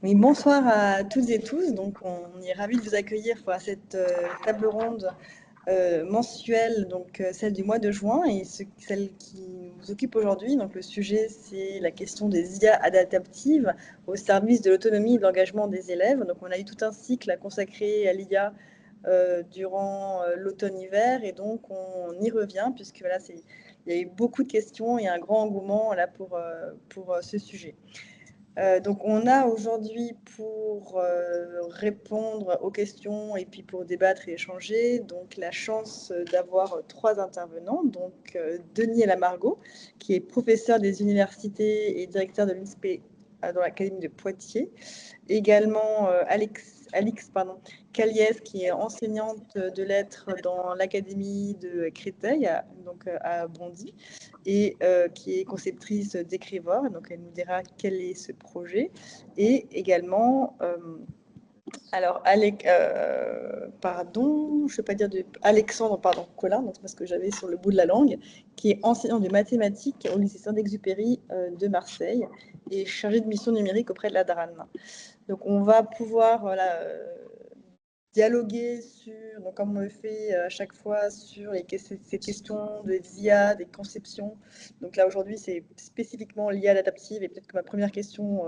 Oui, bonsoir à toutes et tous. Donc, on est ravis de vous accueillir pour cette table ronde mensuelle, donc celle du mois de juin et celle qui nous occupe aujourd'hui. Donc, le sujet, c'est la question des IA adaptatives au service de l'autonomie et de l'engagement des élèves. Donc, on a eu tout un cycle à consacrer à l'IA durant l'automne-hiver et donc on y revient puisque voilà, il y a eu beaucoup de questions et un grand engouement là pour ce sujet. Donc on a aujourd'hui pour répondre aux questions et puis pour débattre et échanger, donc la chance d'avoir trois intervenants. Donc Denis Lamargot, qui est professeur des universités et directeur de l'INSPE dans l'Académie de Poitiers. Également Alix Caliès, qui est enseignante de lettres dans l'Académie de Créteil, à Bondy, et qui est conceptrice d'Écrivore. Donc, elle nous dira quel est ce projet. Et également, alors, pardon, je ne vais pas dire Alexandre, pardon, Collin, donc c'est parce que j'avais sur le bout de la langue, qui est enseignant de mathématiques au lycée Saint-Exupéry de Marseille et chargé de mission numérique auprès de la DRAN. Donc, on va pouvoir voilà, dialoguer sur, donc comme on le fait à chaque fois, sur ces questions de l'IA, des conceptions. Donc là, aujourd'hui, c'est spécifiquement l'IA adaptative et peut-être que ma première question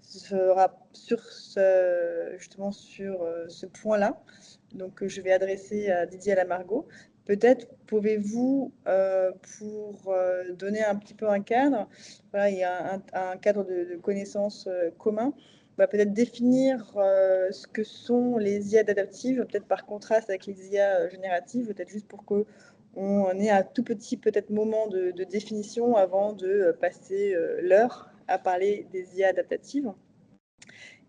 sera justement sur ce point-là. Donc, je vais adresser à Didier Lamargot. Peut-être pouvez-vous, pour donner un petit peu un cadre, voilà, il y a un cadre de connaissances commun, peut-être définir ce que sont les IA adaptatives, peut-être par contraste avec les IA génératives, peut-être juste pour qu'on ait un tout petit peut-être moment de définition avant de passer l'heure à parler des IA adaptatives.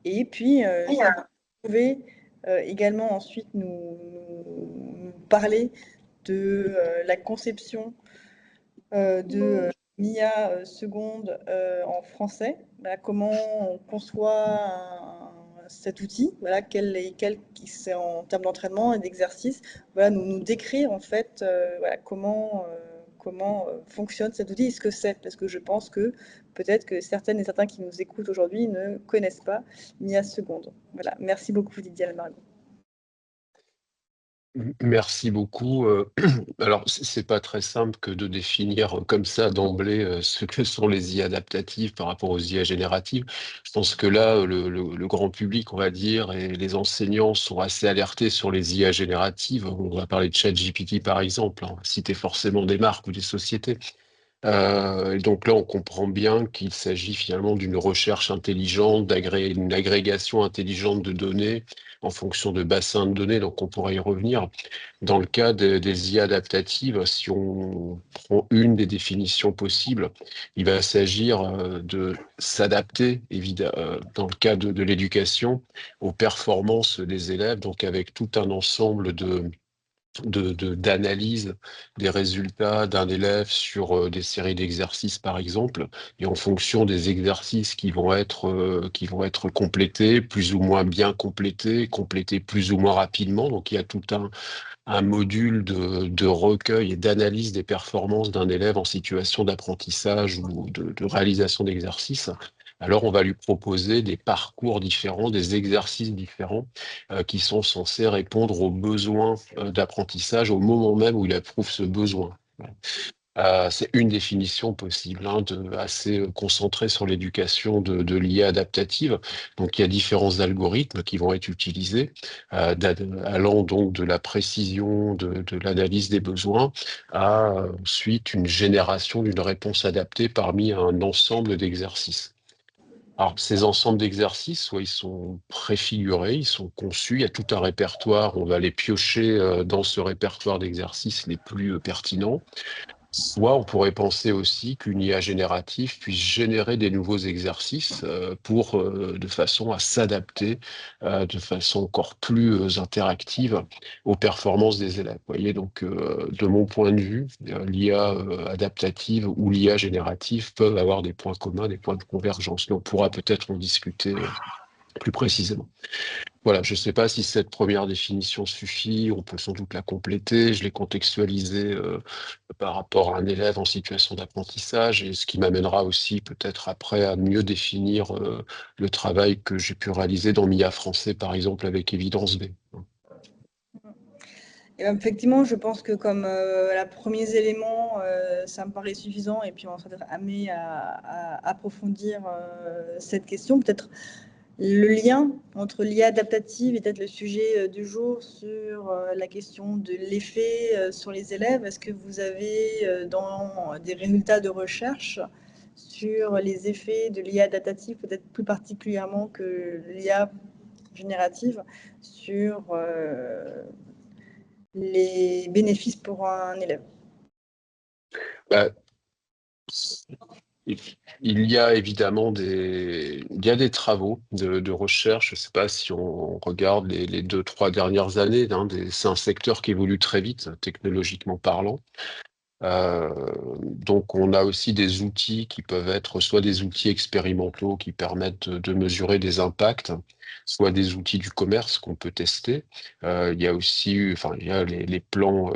Et puis, si vous pouvez également ensuite nous parler de la conception de MIA seconde en français. Voilà, comment on conçoit cet outil, voilà, c'est en termes d'entraînement et d'exercice, voilà, nous décrire en fait voilà, comment fonctionne cet outil et ce que c'est, parce que je pense que peut-être que certaines et certains qui nous écoutent aujourd'hui ne connaissent pas MIA seconde. Voilà, merci beaucoup Lydia Almargo. Merci beaucoup. Alors, c'est pas très simple que de définir comme ça d'emblée ce que sont les IA adaptatives par rapport aux IA génératives. Je pense que là, le grand public, on va dire, et les enseignants sont assez alertés sur les IA génératives. On va parler de ChatGPT par exemple, hein, citer forcément des marques ou des sociétés. Et donc là, on comprend bien qu'il s'agit finalement d'une recherche intelligente, d'une agrégation intelligente de données en fonction de bassins de données. Donc on pourra y revenir. Dans le cas des IA adaptatives, si on prend une des définitions possibles, il va s'agir de s'adapter, évidemment, dans le cas de l'éducation, aux performances des élèves, donc avec tout un ensemble d'analyse des résultats d'un élève sur des séries d'exercices, par exemple, et en fonction des exercices qui vont être complétés, plus ou moins bien complétés, complétés plus ou moins rapidement. Donc, il y a tout un module de recueil et d'analyse des performances d'un élève en situation d'apprentissage ou de réalisation d'exercices. Alors, on va lui proposer des parcours différents, des exercices différents qui sont censés répondre aux besoins d'apprentissage au moment même où il éprouve ce besoin. C'est une définition possible, hein, assez concentrée sur l'éducation de l'IA adaptative. Donc, il y a différents algorithmes qui vont être utilisés, allant donc de la précision de l'analyse des besoins à ensuite une génération d'une réponse adaptée parmi un ensemble d'exercices. Alors, ces ensembles d'exercices, soit ils sont préfigurés, ils sont conçus, il y a tout un répertoire, on va les piocher dans ce répertoire d'exercices les plus pertinents. Soit on pourrait penser aussi qu'une IA générative puisse générer des nouveaux exercices de façon à s'adapter de façon encore plus interactive aux performances des élèves. Vous voyez, donc de mon point de vue, l'IA adaptative ou l'IA générative peuvent avoir des points communs, des points de convergence. Mais on pourra peut-être en discuter plus précisément. Voilà, je ne sais pas si cette première définition suffit, on peut sans doute la compléter. Je l'ai contextualisée par rapport à un élève en situation d'apprentissage, et ce qui m'amènera aussi peut-être après à mieux définir le travail que j'ai pu réaliser dans MIA français, par exemple, avec Évidence B. Et ben, effectivement, je pense que comme la premiers éléments, ça me paraît suffisant, et puis on sera amené à approfondir cette question. Peut-être le lien entre l'IA adaptative et peut-être le sujet du jour sur la question de l'effet sur les élèves. Est-ce que vous avez dans des résultats de recherche sur les effets de l'IA adaptative, peut-être plus particulièrement que l'IA générative, sur les bénéfices pour un élève? Bah, il y a évidemment des travaux de recherche. Je ne sais pas si on regarde les 2, 3 dernières années, hein, c'est un secteur qui évolue très vite, technologiquement parlant. Euh, donc, on a aussi des outils qui peuvent être soit des outils expérimentaux qui permettent de mesurer des impacts, soit des outils du commerce qu'on peut tester. Il y a aussi, enfin, il y a les plans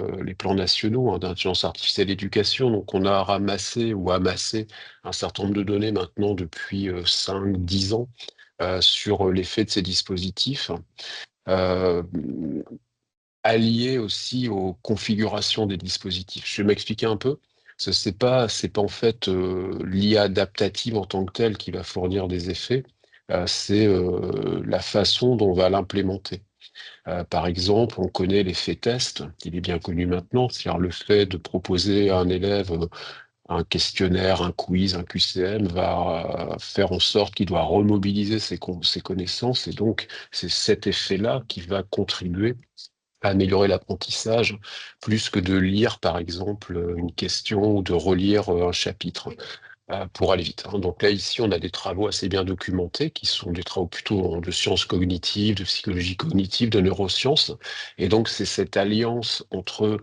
nationaux d'intelligence artificielle éducation. Donc, on a ramassé ou amassé un certain nombre de données maintenant depuis 5, 10 ans sur l'effet de ces dispositifs. Euh, Allié aussi aux configurations des dispositifs. Je vais m'expliquer un peu. C'est pas en fait l'IA adaptative en tant que telle qui va fournir des effets, c'est la façon dont on va l'implémenter. Par exemple, on connaît l'effet test, il est bien connu maintenant, c'est-à-dire le fait de proposer à un élève un questionnaire, un quiz, un QCM va faire en sorte qu'il doit remobiliser ses connaissances, et donc c'est cet effet-là qui va contribuer à améliorer l'apprentissage, plus que de lire, par exemple, une question ou de relire un chapitre pour aller vite, hein. Donc là, ici, on a des travaux assez bien documentés, qui sont des travaux plutôt de sciences cognitives, de psychologie cognitive, de neurosciences. Et donc, c'est cette alliance entre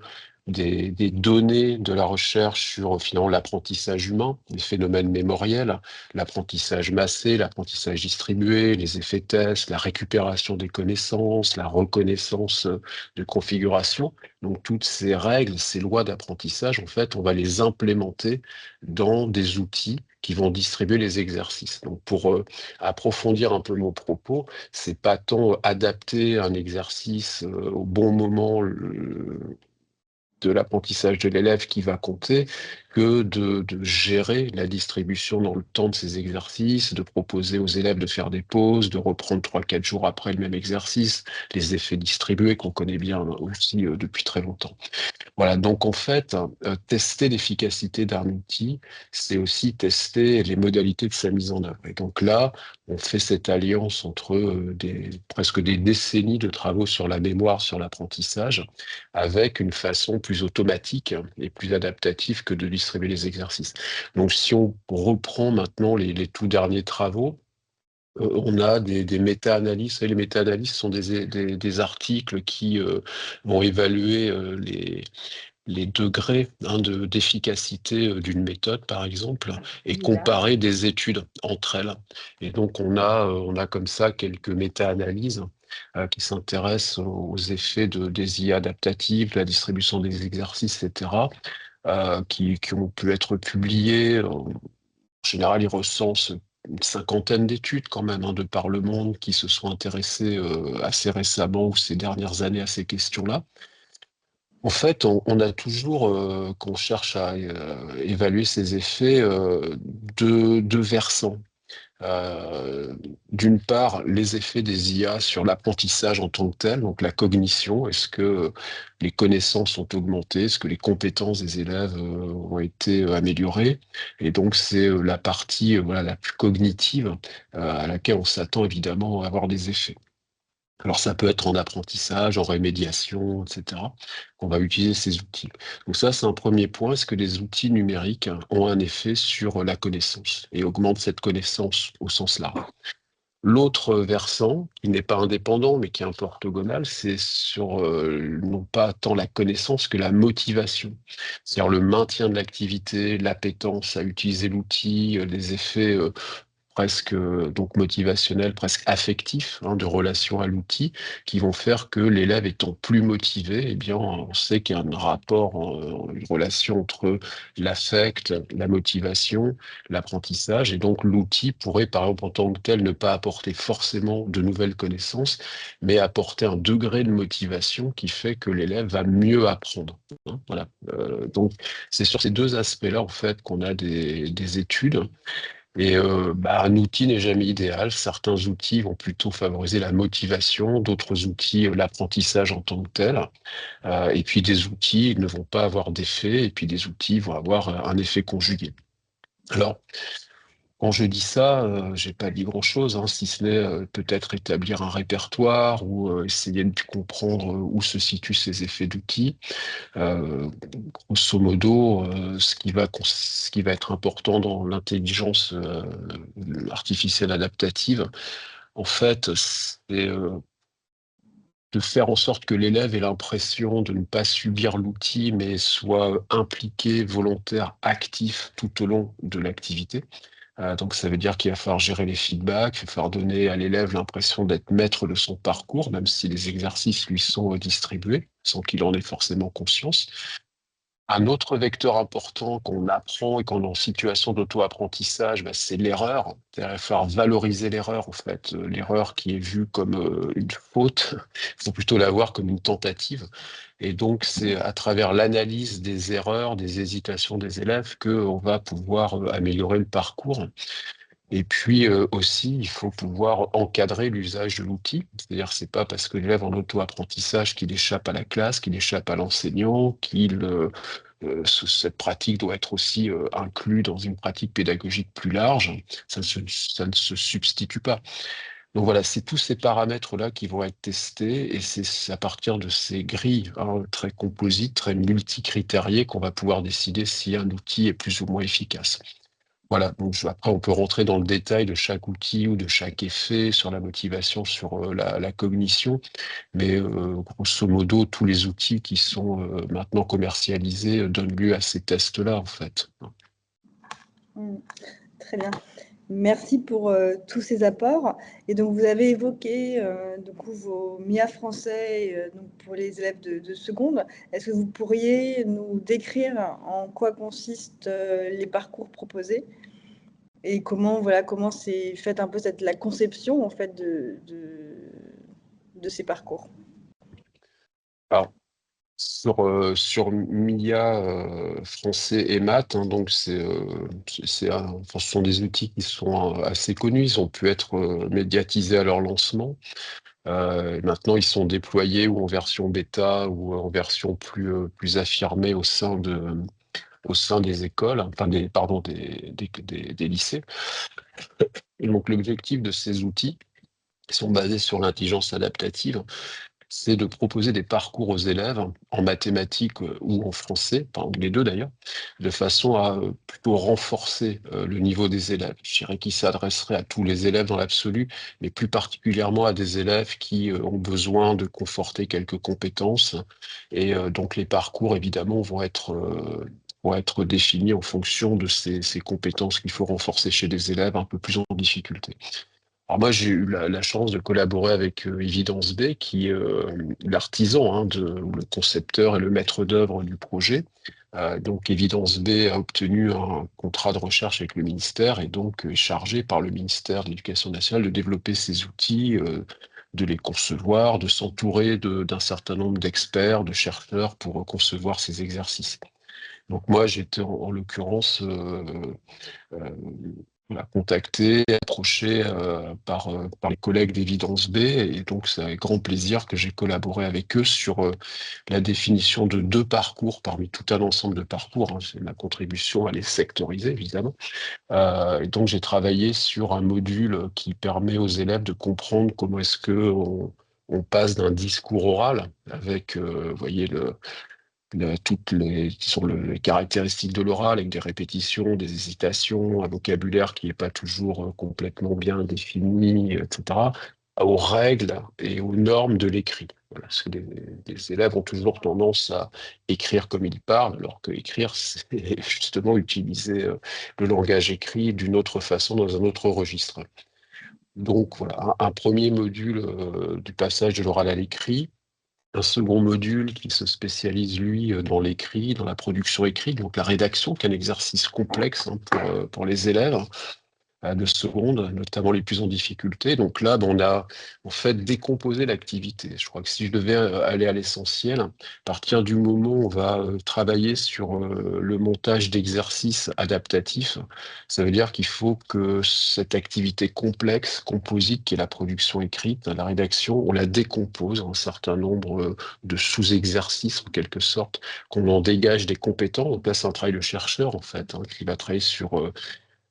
des données de la recherche sur finalement l'apprentissage humain, les phénomènes mémoriels, l'apprentissage massé, l'apprentissage distribué, les effets tests, la récupération des connaissances, la reconnaissance de configuration. Donc, toutes ces règles, ces lois d'apprentissage, en fait, on va les implémenter dans des outils qui vont distribuer les exercices. Donc, pour approfondir un peu mon propos, c'est pas tant adapter un exercice au bon moment de l'apprentissage de l'élève qui va compter, que de gérer la distribution dans le temps de ces exercices, de proposer aux élèves de faire des pauses, de reprendre 3, 4 jours après le même exercice, les effets distribués qu'on connaît bien aussi depuis très longtemps. Voilà, donc en fait, tester l'efficacité d'un outil, c'est aussi tester les modalités de sa mise en œuvre. Et donc là, on fait cette alliance entre presque des décennies de travaux sur la mémoire, sur l'apprentissage, avec une façon plus automatique et plus adaptative que de distribuer les exercices. Donc si on reprend maintenant les tout derniers travaux, on a des méta-analyses. Et les méta-analyses sont des articles qui vont évaluer les degrés d'efficacité d'une méthode, par exemple, et comparer des études entre elles. Et donc, on a comme ça quelques méta-analyses qui s'intéressent aux effets des IA adaptatives, la distribution des exercices, etc., qui ont pu être publiées. En général, ils recensent une cinquantaine d'études quand même de par le monde qui se sont intéressées assez récemment ou ces dernières années à ces questions-là. En fait, on a toujours, quand on cherche à évaluer ces effets, deux versants. Euh, D'une part, les effets des IA sur l'apprentissage en tant que tel, donc la cognition, est-ce que les connaissances ont augmenté, est-ce que les compétences des élèves ont été améliorées? Et donc, c'est la partie voilà, la plus cognitive à laquelle on s'attend évidemment à avoir des effets. Alors ça peut être en apprentissage, en rémédiation, etc., qu'on va utiliser ces outils. Donc ça, c'est un premier point. Est-ce que les outils numériques ont un effet sur la connaissance et augmentent cette connaissance au sens large? L'autre versant, qui n'est pas indépendant, mais qui est un peu orthogonal, c'est sur non pas tant la connaissance que la motivation. C'est-à-dire le maintien de l'activité, l'appétence à utiliser l'outil, les effets presque donc motivationnels, presque affectifs, hein, de relation à l'outil, qui vont faire que l'élève étant plus motivé, eh bien, on sait qu'il y a un rapport, une relation entre l'affect, la motivation, l'apprentissage, et donc l'outil pourrait, par exemple, en tant que tel, ne pas apporter forcément de nouvelles connaissances, mais apporter un degré de motivation qui fait que l'élève va mieux apprendre, hein. Voilà. Donc, c'est sur ces deux aspects-là, en fait, qu'on a des études. Et un outil n'est jamais idéal. Certains outils vont plutôt favoriser la motivation, d'autres outils, l'apprentissage en tant que tel. Et puis des outils ne vont pas avoir d'effet, et puis des outils vont avoir un effet conjugué. Alors, quand je dis ça, j'ai pas dit grand-chose, hein, si ce n'est peut-être établir un répertoire ou essayer de comprendre où se situent ces effets d'outils. Grosso modo, ce qui va être important dans l'intelligence artificielle adaptative, en fait, c'est de faire en sorte que l'élève ait l'impression de ne pas subir l'outil, mais soit impliqué, volontaire, actif tout au long de l'activité. Donc ça veut dire qu'il va falloir gérer les feedbacks, il va falloir donner à l'élève l'impression d'être maître de son parcours, même si les exercices lui sont distribués, sans qu'il en ait forcément conscience. Un autre vecteur important qu'on apprend et qu'on est en situation d'auto-apprentissage, c'est l'erreur. C'est-à-dire, il va falloir valoriser l'erreur, en fait. L'erreur qui est vue comme une faute, il faut plutôt la voir comme une tentative. Et donc, c'est à travers l'analyse des erreurs, des hésitations des élèves qu'on va pouvoir améliorer le parcours. Et puis aussi, il faut pouvoir encadrer l'usage de l'outil. C'est-à-dire, c'est pas parce que l'élève en auto-apprentissage qu'il échappe à la classe, qu'il échappe à l'enseignant, cette pratique doit être aussi inclue dans une pratique pédagogique plus large. Ça ne se substitue pas. Donc voilà, c'est tous ces paramètres-là qui vont être testés, et c'est à partir de ces grilles, hein, très composites, très multicritériées, qu'on va pouvoir décider si un outil est plus ou moins efficace. Voilà, donc après, on peut rentrer dans le détail de chaque outil ou de chaque effet sur la motivation, sur la cognition, mais grosso modo, tous les outils qui sont maintenant commercialisés donnent lieu à ces tests-là, en fait. Très bien. Merci pour tous ces apports. Et donc, vous avez évoqué du coup, vos MIA français donc pour les élèves de seconde. Est-ce que vous pourriez nous décrire en quoi consistent les parcours proposés et comment, voilà, comment c'est fait un peu la conception en fait de ces parcours? Alors, sur MIA français et maths, hein, donc enfin, ce sont des outils qui sont assez connus. Ils ont pu être médiatisés à leur lancement. Et maintenant, ils sont déployés ou en version bêta ou en version plus affirmée au sein des écoles, enfin des lycées. Et donc, l'objectif de ces outils, qui sont basés sur l'intelligence adaptative, c'est de proposer des parcours aux élèves en mathématiques ou en français, enfin les deux d'ailleurs, de façon à plutôt renforcer le niveau des élèves. Je dirais qu'il s'adresserait à tous les élèves dans l'absolu, mais plus particulièrement à des élèves qui ont besoin de conforter quelques compétences. Et donc les parcours, évidemment, vont être définis en fonction de ces compétences qu'il faut renforcer chez des élèves un peu plus en difficulté. Alors moi, j'ai eu la chance de collaborer avec Evidence B, qui est l'artisan, hein, ou le concepteur et le maître d'œuvre du projet. Donc Evidence B a obtenu un contrat de recherche avec le ministère, et donc est chargé par le ministère de l'Éducation nationale de développer ces outils, de les concevoir, de s'entourer d'un certain nombre d'experts, de chercheurs pour concevoir ces exercices. Donc moi, j'étais en l'occurrence euh, voilà, contacté, approché par les collègues d'Évidence B, et donc c'est avec grand plaisir que j'ai collaboré avec eux sur la définition de deux parcours parmi tout un ensemble de parcours, hein. C'est ma contribution à les sectoriser, évidemment. Et donc j'ai travaillé sur un module qui permet aux élèves de comprendre comment est-ce que on passe d'un discours oral avec, vous voyez, toutes les caractéristiques de l'oral, avec des répétitions, des hésitations, un vocabulaire qui n'est pas toujours complètement bien défini, etc., aux règles et aux normes de l'écrit. Voilà, parce que les élèves ont toujours tendance à écrire comme ils parlent, alors que écrire, c'est justement utiliser le langage écrit d'une autre façon, dans un autre registre. Donc voilà, un premier module du passage de l'oral à l'écrit, un second module qui se spécialise, lui, dans l'écrit, dans la production écrite, donc la rédaction, qui est un exercice complexe hein, pour les élèves de seconde, notamment les plus en difficulté. Donc là, ben, on a en fait décomposé l'activité. Je crois que si je devais aller à l'essentiel, à partir du moment où on va travailler sur le montage d'exercices adaptatifs, ça veut dire qu'il faut que cette activité complexe, composite, qui est la production écrite, la rédaction, on la décompose en un certain nombre de sous-exercices, en quelque sorte, qu'on en dégage des compétences. Donc là, c'est un travail de chercheur, en fait, hein, qui va travailler sur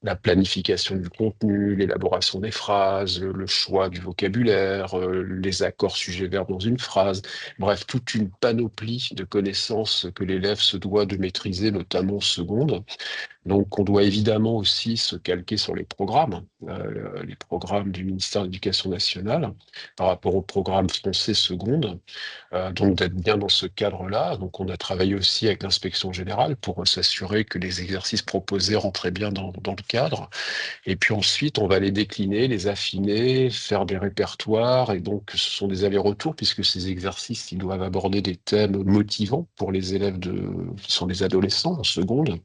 la planification du contenu, l'élaboration des phrases, le choix du vocabulaire, les accords sujet-verbe dans une phrase, bref, toute une panoplie de connaissances que l'élève se doit de maîtriser, notamment en seconde. Donc, on doit évidemment aussi se calquer sur les programmes du ministère de l'Éducation nationale par rapport au programme français seconde. Donc d'être bien dans ce cadre-là. Donc on a travaillé aussi avec l'inspection générale pour s'assurer que les exercices proposés rentraient bien dans le cadre. Et puis ensuite, on va les décliner, les affiner, faire des répertoires. Et donc ce sont des allers-retours puisque ces exercices, ils doivent aborder des thèmes motivants pour les élèves qui sont des adolescents en seconde.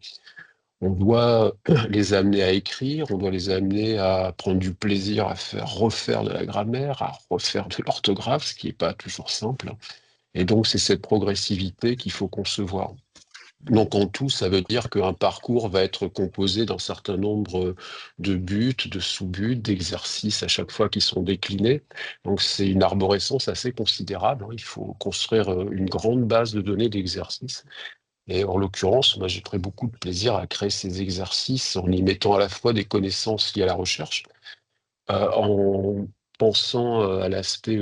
On doit les amener à écrire, on doit les amener à prendre du plaisir à refaire de la grammaire, à refaire de l'orthographe, ce qui n'est pas toujours simple. Et donc, c'est cette progressivité qu'il faut concevoir. Donc, en tout, ça veut dire qu'un parcours va être composé d'un certain nombre de buts, de sous-buts, d'exercices à chaque fois qui sont déclinés. Donc, c'est une arborescence assez considérable, hein. Il faut construire une grande base de données d'exercices. Et en l'occurrence, moi, j'ai pris beaucoup de plaisir à créer ces exercices en y mettant à la fois des connaissances liées à la recherche, en pensant à l'aspect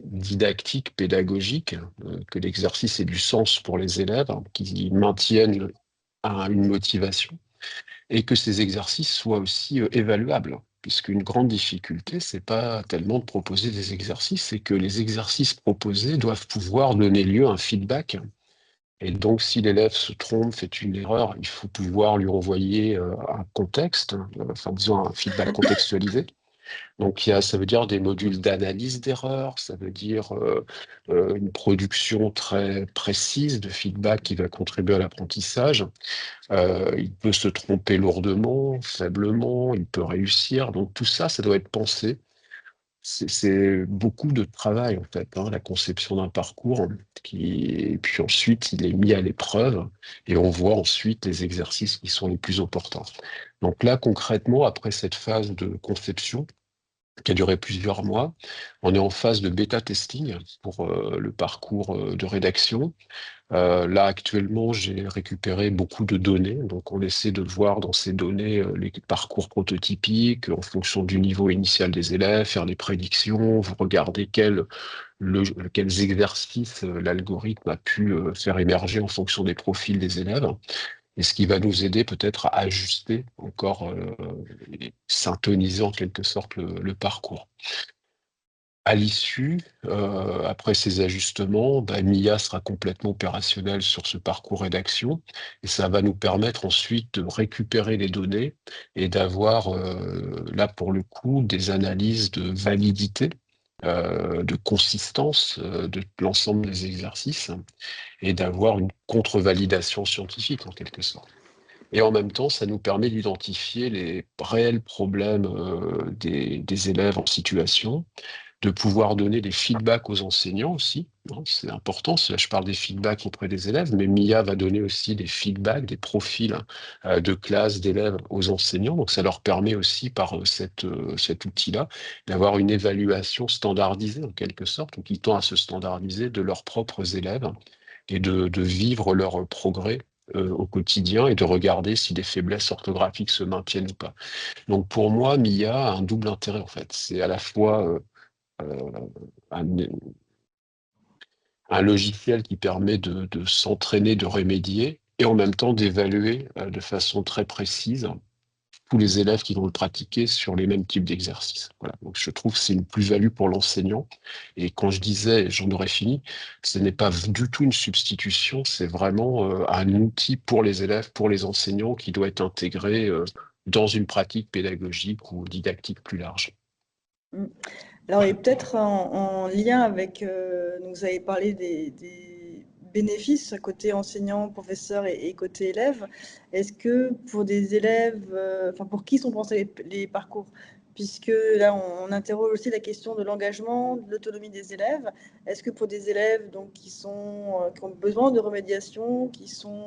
didactique, pédagogique, que l'exercice ait du sens pour les élèves, hein, qu'ils maintiennent une motivation, et que ces exercices soient aussi évaluables. Puisqu'une grande difficulté, c'est pas tellement de proposer des exercices, c'est que les exercices proposés doivent pouvoir donner lieu à un feedback. Et donc, si l'élève se trompe, fait une erreur, il faut pouvoir lui renvoyer un contexte, enfin disons un feedback contextualisé. Donc, ça veut dire des modules d'analyse d'erreurs, ça veut dire une production très précise de feedback qui va contribuer à l'apprentissage. Il peut se tromper lourdement, faiblement, il peut réussir. Donc, tout ça, ça doit être pensé. C'est beaucoup de travail, en fait, hein, la conception d'un parcours, et puis ensuite, il est mis à l'épreuve, et on voit ensuite les exercices qui sont les plus importants. Donc là, concrètement, après cette phase de conception, qui a duré plusieurs mois. On est en phase de bêta-testing pour le parcours de rédaction. Là, actuellement, j'ai récupéré beaucoup de données. Donc, on essaie de voir dans ces données les parcours prototypiques en fonction du niveau initial des élèves, faire des prédictions, regarder quels exercices l'algorithme a pu faire émerger en fonction des profils des élèves. Et ce qui va nous aider peut-être à ajuster encore et syntoniser en quelque sorte le parcours. À l'issue, après ces ajustements, bah, MIA sera complètement opérationnel sur ce parcours rédaction et ça va nous permettre ensuite de récupérer les données et d'avoir là pour le coup des analyses de validité, de consistance de l'ensemble des exercices et d'avoir une contre-validation scientifique en quelque sorte. Et en même temps, ça nous permet d'identifier les réels problèmes des élèves en situation, de pouvoir donner des feedbacks aux enseignants aussi, hein. C'est important, là, je parle des feedbacks auprès des élèves, mais MIA va donner aussi des feedbacks, des profils de classe d'élèves aux enseignants. Donc ça leur permet aussi, par cet outil-là, d'avoir une évaluation standardisée en quelque sorte, ou qui tend à se standardiser de leurs propres élèves et de vivre leur progrès au quotidien et de regarder si des faiblesses orthographiques se maintiennent ou pas. Donc pour moi, MIA a un double intérêt en fait. C'est à la fois euh, un, un logiciel qui permet de s'entraîner, de remédier, et en même temps d'évaluer de façon très précise tous les élèves qui vont le pratiquer sur les mêmes types d'exercices. Voilà. Donc je trouve que c'est une plus-value pour l'enseignant. Et quand je disais, j'en aurais fini, ce n'est pas du tout une substitution, c'est vraiment un outil pour les élèves, pour les enseignants qui doit être intégré dans une pratique pédagogique ou didactique plus large. Mm. Alors, et peut-être en lien avec, donc vous avez parlé des bénéfices côté enseignant, professeur et côté élève. Est-ce que pour des élèves, enfin pour qui sont pensés les parcours? Puisque là, on interroge aussi la question de l'engagement, de l'autonomie des élèves. Est-ce que pour des élèves donc, qui ont besoin de remédiation, qui sont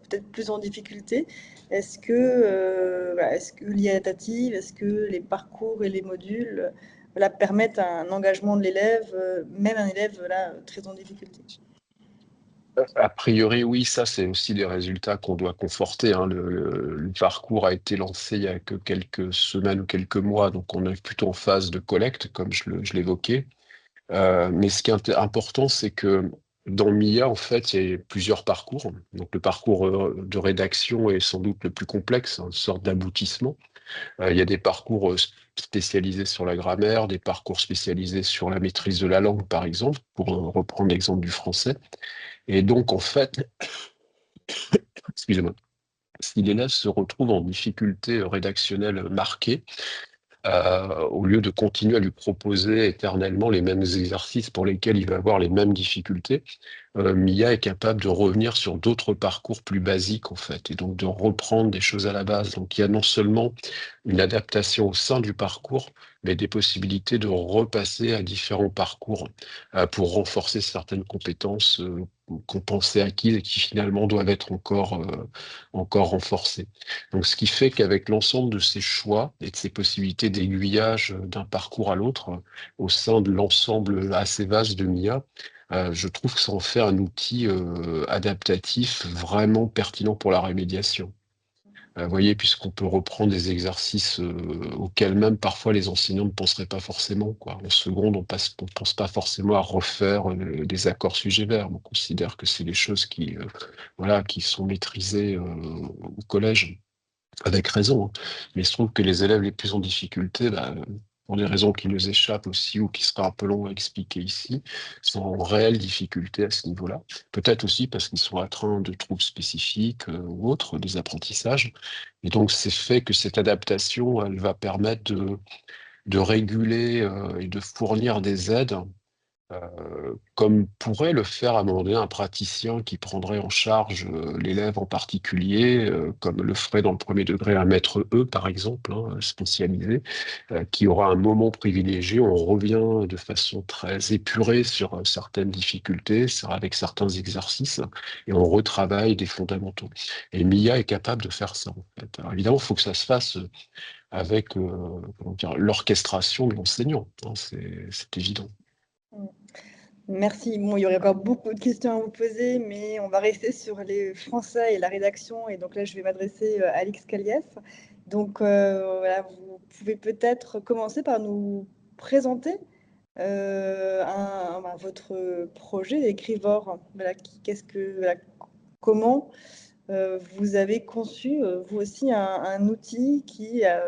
peut-être plus en difficulté, est-ce que l'IA-adaptative, est-ce que les parcours et les modules voilà, permettent un engagement de l'élève, même un élève là, très en difficulté? A priori, oui, ça c'est aussi des résultats qu'on doit conforter, hein. Le parcours a été lancé il y a que quelques semaines ou quelques mois, donc on est plutôt en phase de collecte, comme je l'évoquais. Mais ce qui est important, c'est que dans MIA, en fait, il y a plusieurs parcours. Donc le parcours de rédaction est sans doute le plus complexe, une sorte d'aboutissement. Il y a des parcours spécialisés sur la grammaire, des parcours spécialisés sur la maîtrise de la langue, par exemple, pour reprendre l'exemple du français. Et donc, en fait, excusez-moi, si l'élève se retrouve en difficulté rédactionnelle marquée, au lieu de continuer à lui proposer éternellement les mêmes exercices pour lesquels il va avoir les mêmes difficultés, Mia est capable de revenir sur d'autres parcours plus basiques, en fait, et donc de reprendre des choses à la base. Donc il y a non seulement une adaptation au sein du parcours, mais des possibilités de repasser à différents parcours pour renforcer certaines compétences qu'on pensait acquises et qui finalement doivent être encore renforcées. Donc ce qui fait qu'avec l'ensemble de ces choix et de ces possibilités d'aiguillage d'un parcours à l'autre, au sein de l'ensemble assez vaste de MIA, je trouve que ça en fait un outil adaptatif vraiment pertinent pour la remédiation. Vous voyez, puisqu'on peut reprendre des exercices auxquels même parfois les enseignants ne penseraient pas forcément, quoi. En seconde, on pense pas forcément à refaire des accords sujet-verbe. On considère que c'est des choses voilà, qui sont maîtrisées au collège. Avec raison, hein. Mais il se trouve que les élèves les plus en difficulté, bah, pour des raisons qui nous échappent aussi ou qui sera un peu long à expliquer ici, sont en réelle difficulté à ce niveau-là. Peut-être aussi parce qu'ils sont atteints de troubles spécifiques ou autres, des apprentissages. Et donc, c'est fait que cette adaptation, elle va permettre de réguler et de fournir des aides comme pourrait le faire à un moment donné un praticien qui prendrait en charge l'élève en particulier, comme le ferait dans le premier degré un maître E, par exemple, hein, spécialisé, qui aura un moment privilégié. On revient de façon très épurée sur certaines difficultés, avec certains exercices, et on retravaille des fondamentaux. Et MIA est capable de faire ça, en fait. Alors, évidemment, il faut que ça se fasse avec comment dire, l'orchestration de l'enseignant, hein, c'est évident. Mm. Merci. Bon, il y aurait encore beaucoup de questions à vous poser, mais on va rester sur les français et la rédaction. Et donc là, je vais m'adresser à Alix Caliès. Donc voilà, vous pouvez peut-être commencer par nous présenter votre projet Écrivore. Voilà, voilà, comment vous avez conçu, vous aussi, un outil qui a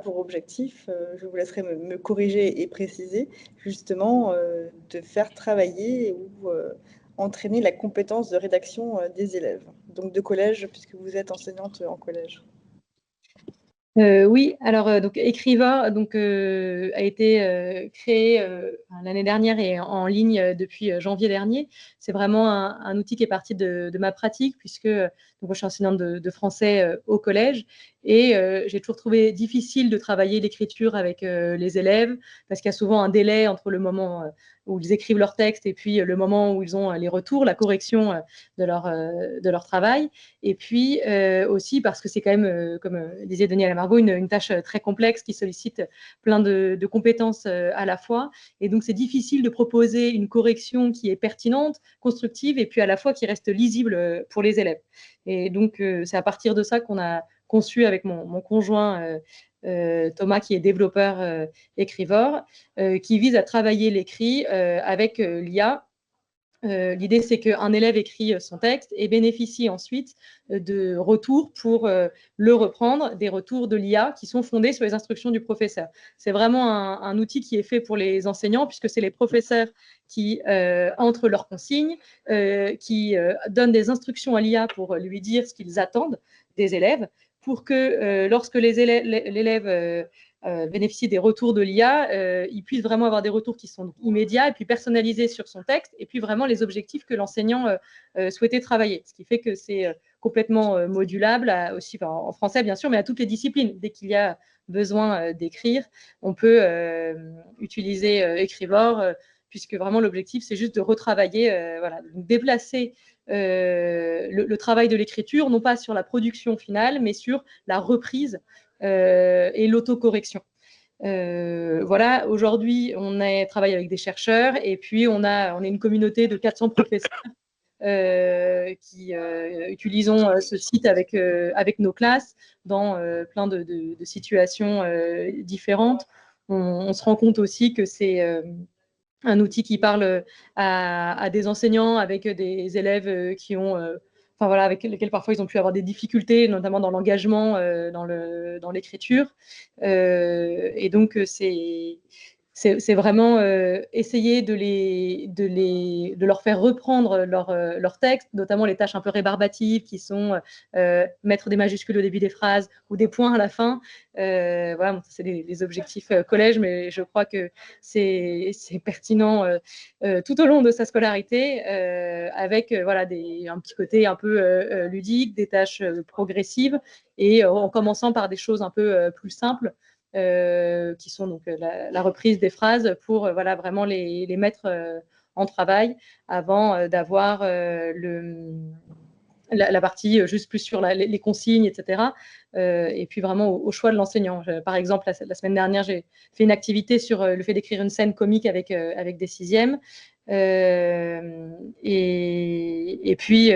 pour objectif, je vous laisserai me corriger et préciser, justement, de faire travailler ou entraîner la compétence de rédaction des élèves, donc de collège, puisque vous êtes enseignante en collège. Oui, alors donc Écriva donc, a été créé l'année dernière et en ligne depuis janvier dernier. C'est vraiment un outil qui est parti de ma pratique, puisque donc moi, je suis enseignante de français au collège, et j'ai toujours trouvé difficile de travailler l'écriture avec les élèves, parce qu'il y a souvent un délai entre le moment où ils écrivent leur texte et puis le moment où ils ont les retours, la correction de leur travail. Et puis aussi parce que c'est quand même, comme disait Daniel Amargo, une tâche très complexe qui sollicite plein de compétences à la fois. Et donc, c'est difficile de proposer une correction qui est pertinente, constructive, et puis à la fois qui reste lisible pour les élèves. Et donc, c'est à partir de ça qu'on a conçu avec mon conjoint Thomas, qui est développeur Écrivore, qui vise à travailler l'écrit avec l'IA L'idée, c'est qu'un élève écrit son texte et bénéficie ensuite de retours pour le reprendre, des retours de l'IA qui sont fondés sur les instructions du professeur. C'est vraiment un outil qui est fait pour les enseignants, puisque c'est les professeurs qui entrent leurs consignes, qui donnent des instructions à l'IA pour lui dire ce qu'ils attendent des élèves, pour que lorsque l'élève bénéficier des retours de l'IA, il puisse vraiment avoir des retours qui sont immédiats et puis personnalisés sur son texte, et puis vraiment les objectifs que l'enseignant souhaitait travailler. Ce qui fait que c'est complètement modulable, aussi en français bien sûr, mais à toutes les disciplines. Dès qu'il y a besoin d'écrire, on peut utiliser Écrivor, puisque vraiment l'objectif, c'est juste de retravailler, voilà, donc déplacer le travail de l'écriture, non pas sur la production finale, mais sur la reprise et l'autocorrection. Voilà, aujourd'hui, travaille avec des chercheurs et puis on est une communauté de 400 professeurs qui utilisons ce site avec nos classes dans plein de situations différentes. On se rend compte aussi que c'est un outil qui parle à des enseignants avec des élèves qui ont enfin voilà, avec lesquels parfois ils ont pu avoir des difficultés, notamment dans l'engagement, dans l'écriture. Et donc, c'est vraiment essayer de leur faire reprendre leur texte, notamment les tâches un peu rébarbatives qui sont mettre des majuscules au début des phrases ou des points à la fin. Voilà, c'est les objectifs collège, mais je crois que c'est pertinent tout au long de sa scolarité, avec voilà, un petit côté un peu ludique, des tâches progressives, et en commençant par des choses un peu plus simples, qui sont donc la reprise des phrases pour voilà, vraiment les mettre en travail avant d'avoir la partie juste plus sur les consignes, etc. Et puis vraiment au choix de l'enseignant. Par exemple, la semaine dernière, j'ai fait une activité sur le fait d'écrire une scène comique avec des sixièmes. Et puis,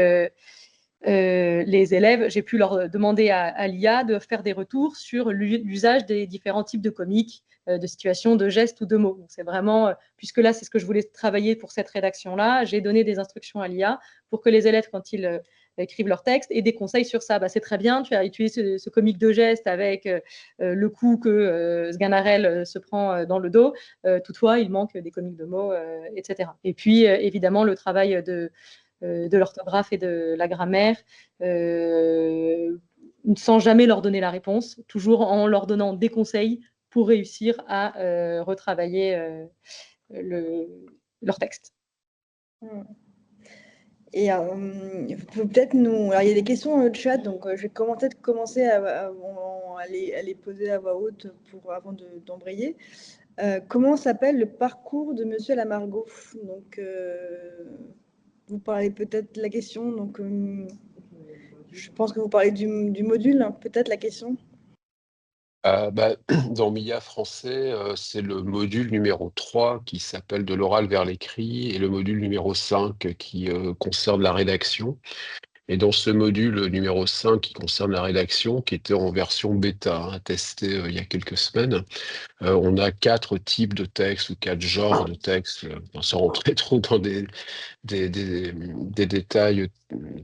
les élèves, j'ai pu leur demander à l'IA de faire des retours sur l'usage des différents types de comiques, de situations, de gestes ou de mots. Donc, c'est vraiment, puisque là, c'est ce que je voulais travailler pour cette rédaction-là, j'ai donné des instructions à l'IA pour que les élèves, quand ils écrivent leur texte, aient des conseils sur ça. Bah, c'est très bien, tu as utilisé ce comique de geste avec le coup que Sganarelle se prend dans le dos. Toutefois, il manque des comiques de mots, etc. Et puis, évidemment, le travail de l'orthographe et de la grammaire, sans jamais leur donner la réponse, toujours en leur donnant des conseils pour réussir à retravailler leur texte. Et peut-être nous... Alors, il y a des questions dans le chat, donc je vais peut-être commencer à les poser à voix haute avant d'embrayer. Comment s'appelle le parcours de Monsieur Lamargot? Donc, vous parlez peut-être de la question, donc je pense que vous parlez du module, hein, peut-être la question. Dans MIA français, c'est le module numéro 3 qui s'appelle de l'oral vers l'écrit, et le module numéro 5 qui concerne la rédaction. Et dans ce module numéro 5 qui concerne la rédaction, qui était en version bêta, hein, testée il y a quelques semaines, on a 4 types de textes ou 4 genres de textes, sans rentrer trop dans des détails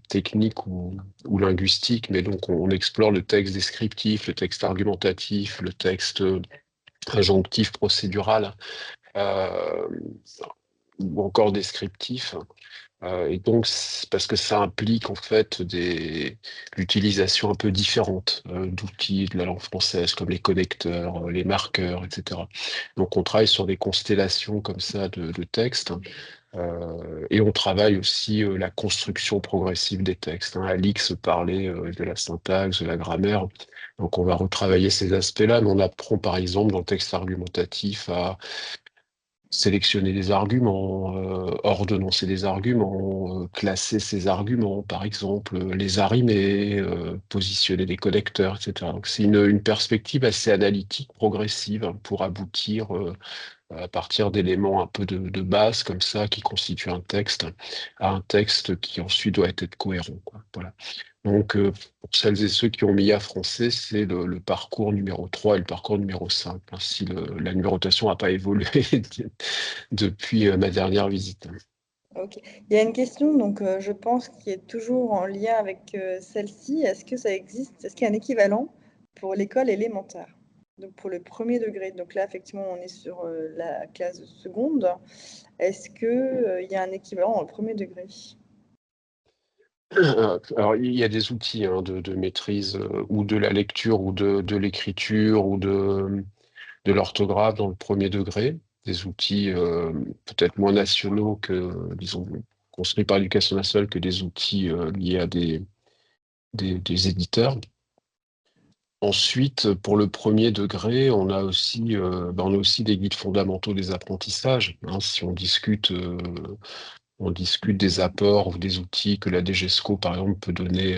techniques ou linguistiques, mais donc on explore le texte descriptif, le texte argumentatif, le texte injonctif procédural, ou encore descriptif. Et donc, parce que ça implique en fait l'utilisation un peu différente d'outils de la langue française, comme les connecteurs, les marqueurs, etc. Donc, on travaille sur des constellations comme ça de textes. Et on travaille aussi la construction progressive des textes. Hein. Alix parlait de la syntaxe, de la grammaire. Donc, on va retravailler ces aspects-là, mais on apprend par exemple dans le texte argumentatif à sélectionner des arguments, ordonnancer des arguments, classer ces arguments, par exemple, les arrimer, positionner des connecteurs, etc. Donc c'est une perspective assez analytique, progressive, hein, pour aboutir à partir d'éléments un peu de base comme ça, qui constituent un texte, à un texte qui ensuite doit être cohérent, quoi. Voilà. Donc, pour celles et ceux qui ont MIA français, c'est le parcours numéro 3 et le parcours numéro 5, hein, si la numérotation n'a pas évolué depuis ma dernière visite. Ok. Il y a une question, donc je pense, qui est toujours en lien avec celle-ci. Est-ce que ça existe, est-ce qu'il y a un équivalent pour l'école élémentaire? Donc pour le premier degré. Donc là, effectivement, on est sur la classe de seconde. Est-ce que il y a un équivalent au premier degré? Alors, il y a des outils de maîtrise ou de la lecture ou de l'écriture ou de l'orthographe dans le premier degré. Des outils peut-être moins nationaux que, disons, construits par l'éducation nationale que des outils liés à des éditeurs. Ensuite, pour le premier degré, on a aussi des guides fondamentaux des apprentissages. Si on discute des apports ou des outils que la DGESCO, par exemple, peut donner,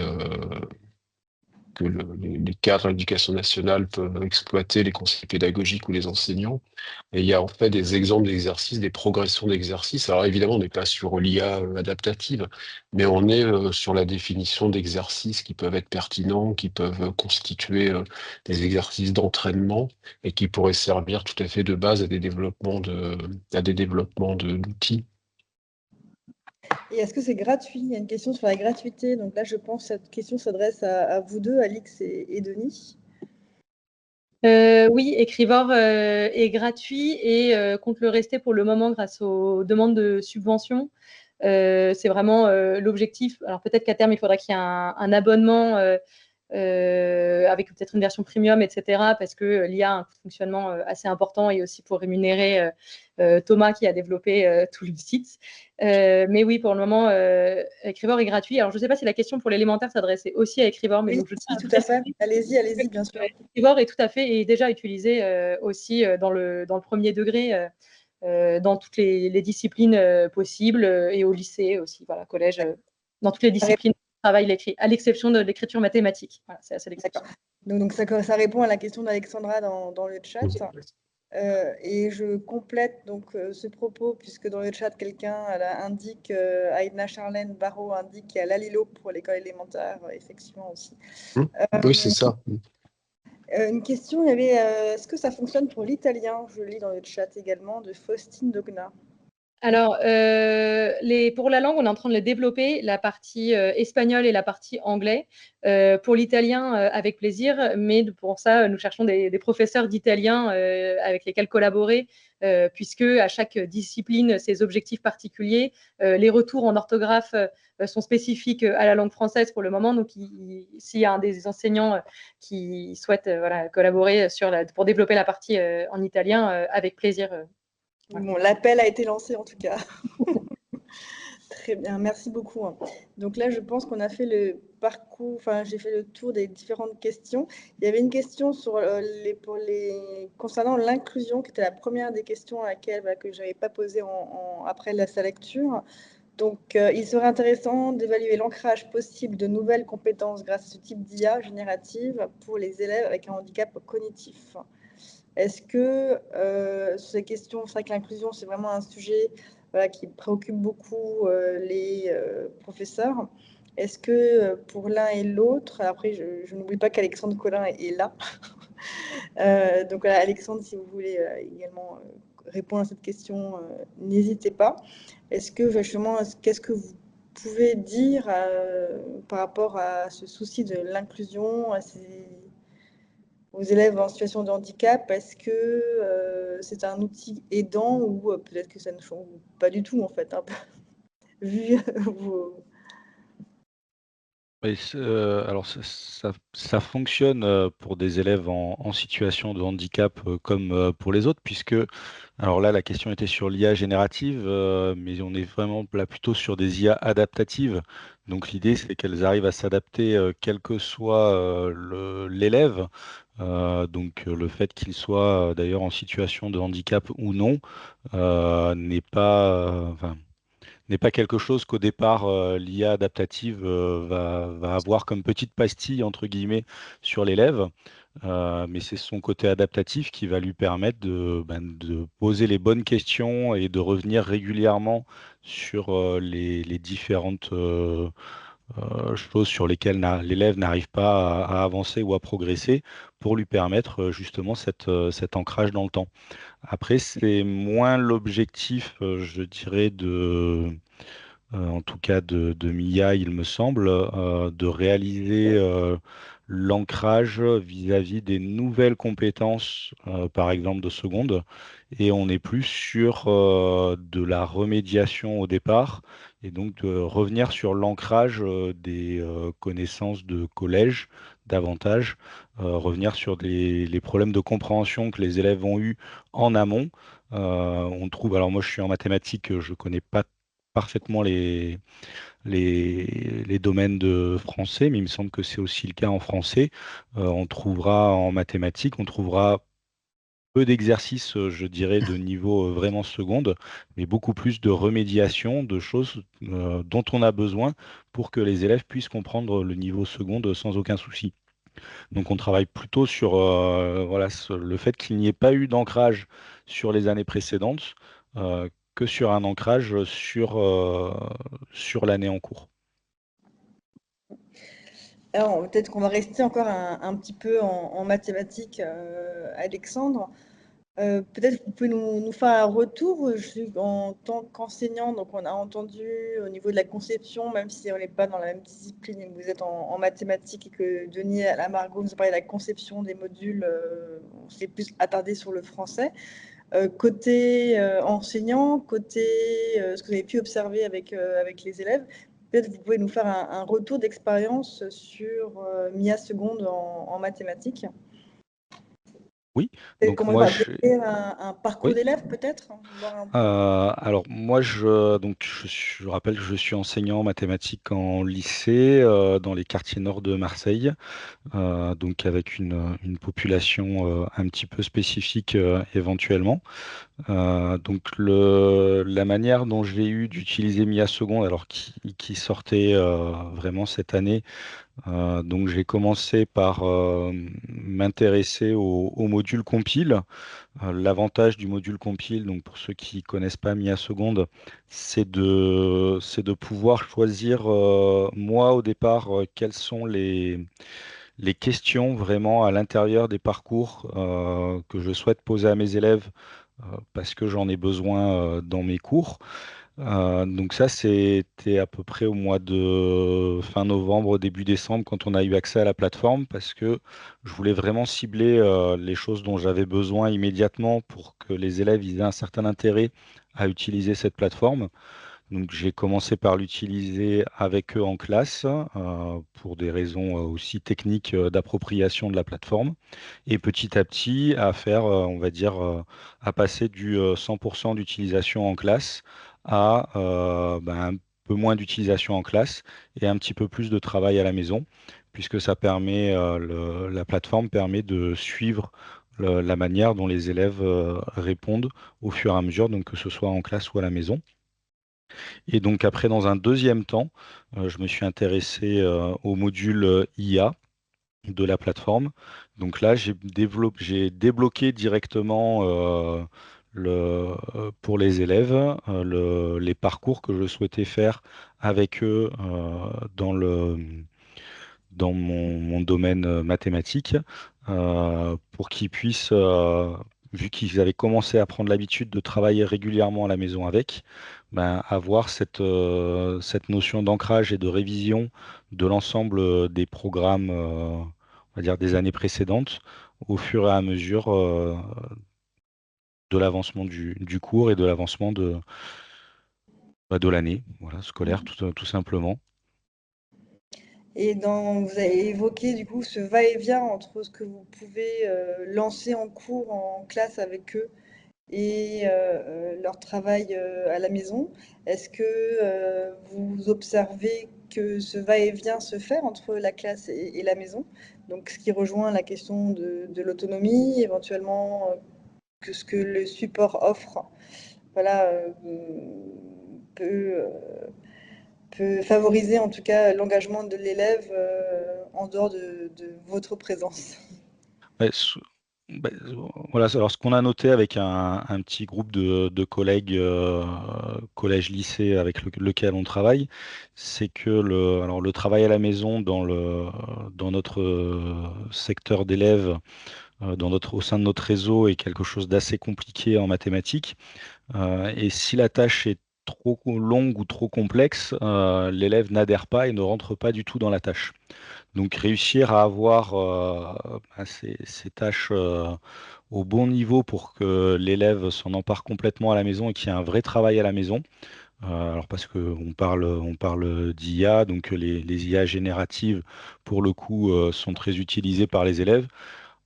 que les cadres de l'éducation nationale peuvent exploiter, les conseillers pédagogiques ou les enseignants. Et il y a en fait des exemples d'exercices, des progressions d'exercices. Alors évidemment, on n'est pas sur l'IA adaptative, mais on est sur la définition d'exercices qui peuvent être pertinents, qui peuvent constituer des exercices d'entraînement et qui pourraient servir tout à fait de base à des développements d'outils. Et est-ce que c'est gratuit? Il y a une question sur la gratuité. Donc là, je pense que cette question s'adresse à vous deux, Alix et Denis. Oui, Écrivor est gratuit et compte le rester pour le moment grâce aux demandes de subventions. C'est vraiment l'objectif. Alors peut-être qu'à terme, il faudra qu'il y ait un abonnement avec peut-être une version premium, etc. Parce que l'IA a un coût de fonctionnement assez important et aussi pour rémunérer Thomas qui a développé tout le site. Mais oui, pour le moment, Écrivor est gratuit. Alors je ne sais pas si la question pour l'élémentaire s'adressait aussi à Écrivor, mais Oui, donc je tout à fait. Allez-y, bien sûr. Écrivor est tout à fait et déjà utilisé aussi dans le premier degré. Dans toutes les disciplines possibles et au lycée aussi, voilà, collège, dans toutes les disciplines de travail, à l'exception de l'écriture mathématique. Voilà, c'est assez l'exception. Donc ça répond à la question d'Alexandra dans le chat. Et je complète donc ce propos, puisque dans le chat, quelqu'un indique, Aïdna Charlène Barrault indique qu'il y a l'ALILO pour l'école élémentaire, effectivement aussi. Oui, c'est ça. Une question, il y avait, est-ce que ça fonctionne pour l'italien? Je lis dans le chat également, de Faustine Dogna. Alors, pour la langue, on est en train de le développer, la partie espagnole et la partie anglais. Pour l'italien, avec plaisir, mais pour ça, nous cherchons des professeurs d'italien avec lesquels collaborer, puisque à chaque discipline, ses objectifs particuliers, les retours en orthographe sont spécifiques à la langue française pour le moment. Donc, s'il y a un des enseignants qui souhaite collaborer pour développer la partie en italien, avec plaisir. Bon, l'appel a été lancé en tout cas. Très bien, merci beaucoup. Donc là, je pense qu'on a fait le parcours, enfin, j'ai fait le tour des différentes questions. Il y avait une question sur concernant l'inclusion, qui était la première des questions à laquelle que je n'avais pas posée après sa lecture. Donc, il serait intéressant d'évaluer l'ancrage possible de nouvelles compétences grâce à ce type d'IA générative pour les élèves avec un handicap cognitif. Est-ce que sur ces questions, c'est vrai que l'inclusion, c'est vraiment un sujet qui préoccupe beaucoup les professeurs. Est-ce que pour l'un et l'autre, après, je n'oublie pas qu'Alexandre Collin est là. Donc, voilà, Alexandre, si vous voulez également répondre à cette question, n'hésitez pas. Est-ce que, justement, qu'est-ce que vous pouvez dire par rapport à ce souci de l'inclusion, aux élèves en situation de handicap? Est-ce que c'est un outil aidant ou peut-être que ça ne change pas du tout, en fait, hein, vu vos... Oui, alors ça fonctionne pour des élèves en situation de handicap comme pour les autres, puisque, alors là, la question était sur l'IA générative, mais on est vraiment là plutôt sur des IA adaptatives. Donc l'idée, c'est qu'elles arrivent à s'adapter quel que soit l'élève. Donc le fait qu'il soit d'ailleurs en situation de handicap ou non n'est pas, enfin, n'est pas quelque chose qu'au départ l'IA adaptative va avoir comme petite pastille entre guillemets sur l'élève, mais c'est son côté adaptatif qui va lui permettre de poser les bonnes questions et de revenir régulièrement sur les différentes choses sur lesquelles l'élève n'arrive pas à avancer ou à progresser pour lui permettre justement cet ancrage dans le temps. Après, c'est moins l'objectif, je dirais, en tout cas de MIA, il me semble, de réaliser l'ancrage vis-à-vis des nouvelles compétences, par exemple de seconde, et on est plus sur de la remédiation au départ, et donc de revenir sur l'ancrage des connaissances de collège davantage, revenir sur les problèmes de compréhension que les élèves ont eu en amont. On trouve, alors moi je suis en mathématiques, je connais pas parfaitement les domaines de français, mais il me semble que c'est aussi le cas en français. On trouvera en mathématiques, on trouvera peu d'exercices, je dirais, de niveau vraiment seconde, mais beaucoup plus de remédiation, de choses dont on a besoin pour que les élèves puissent comprendre le niveau seconde sans aucun souci. Donc on travaille plutôt sur voilà, le fait qu'il n'y ait pas eu d'ancrage sur les années précédentes que sur un ancrage sur l'année en cours. Alors, peut-être qu'on va rester encore un petit peu en mathématiques, Alexandre. Peut-être que vous pouvez nous faire un retour. En tant qu'enseignant, donc on a entendu au niveau de la conception, même si on n'est pas dans la même discipline et que vous êtes en mathématiques et que Denis Lamargot nous a parlé de la conception des modules, on s'est plus attardé sur le français. Côté enseignant, côté ce que vous avez pu observer avec les élèves, peut-être que vous pouvez nous faire un retour d'expérience sur MIA seconde en mathématiques. Oui, Et donc comment moi décrire un parcours oui. d'élève peut-être, Alors moi je rappelle que je suis enseignant en mathématiques en lycée dans les quartiers nord de Marseille, donc avec une population un petit peu spécifique éventuellement. Donc la manière dont j'ai eu d'utiliser MIA seconde, alors qui sortait vraiment cette année, donc j'ai commencé par m'intéresser au module compile. L'avantage du module compile, donc pour ceux qui connaissent pas MIA seconde, c'est de pouvoir choisir moi au départ quelles sont les questions vraiment à l'intérieur des parcours que je souhaite poser à mes élèves parce que j'en ai besoin dans mes cours. Donc ça, c'était à peu près au mois de fin novembre, début décembre, quand on a eu accès à la plateforme, parce que je voulais vraiment cibler les choses dont j'avais besoin immédiatement pour que les élèves aient un certain intérêt à utiliser cette plateforme. Donc j'ai commencé par l'utiliser avec eux en classe pour des raisons aussi techniques d'appropriation de la plateforme. Et petit à petit à faire, on va dire, à passer du 100% d'utilisation en classe à un peu moins d'utilisation en classe et un petit peu plus de travail à la maison, puisque ça permet, la plateforme permet de suivre la manière dont les élèves répondent au fur et à mesure, donc que ce soit en classe ou à la maison. Et donc après, dans un deuxième temps, je me suis intéressé au module IA de la plateforme. Donc là, j'ai débloqué directement pour les élèves les parcours que je souhaitais faire avec eux dans mon domaine mathématique pour qu'ils puissent, vu qu'ils avaient commencé à prendre l'habitude de travailler régulièrement à la maison avec, avoir cette notion d'ancrage et de révision de l'ensemble des programmes, on va dire des années précédentes, au fur et à mesure de l'avancement du cours et de l'avancement de l'année, voilà, scolaire, tout simplement. Et vous avez évoqué du coup ce va-et-vient entre ce que vous pouvez lancer en cours, en classe avec eux et leur travail à la maison. Est-ce que vous observez que ce va-et-vient se fait entre la classe et la maison? Donc, ce qui rejoint la question de l'autonomie, éventuellement que ce que le support offre, voilà, peut, peut favoriser en tout cas l'engagement de l'élève en dehors de votre présence. Ouais, bah, voilà, alors ce qu'on a noté avec un petit groupe de collègues collège-lycée avec lequel on travaille, c'est que alors le travail à la maison dans notre secteur d'élèves, au sein de notre réseau est quelque chose d'assez compliqué en mathématiques. Et si la tâche est trop longue ou trop complexe, l'élève n'adhère pas et ne rentre pas du tout dans la tâche. Donc réussir à avoir ces tâches au bon niveau pour que l'élève s'en empare complètement à la maison et qu'il y ait un vrai travail à la maison. Alors parce qu'on parle d'IA, donc les IA génératives, pour le coup, sont très utilisées par les élèves.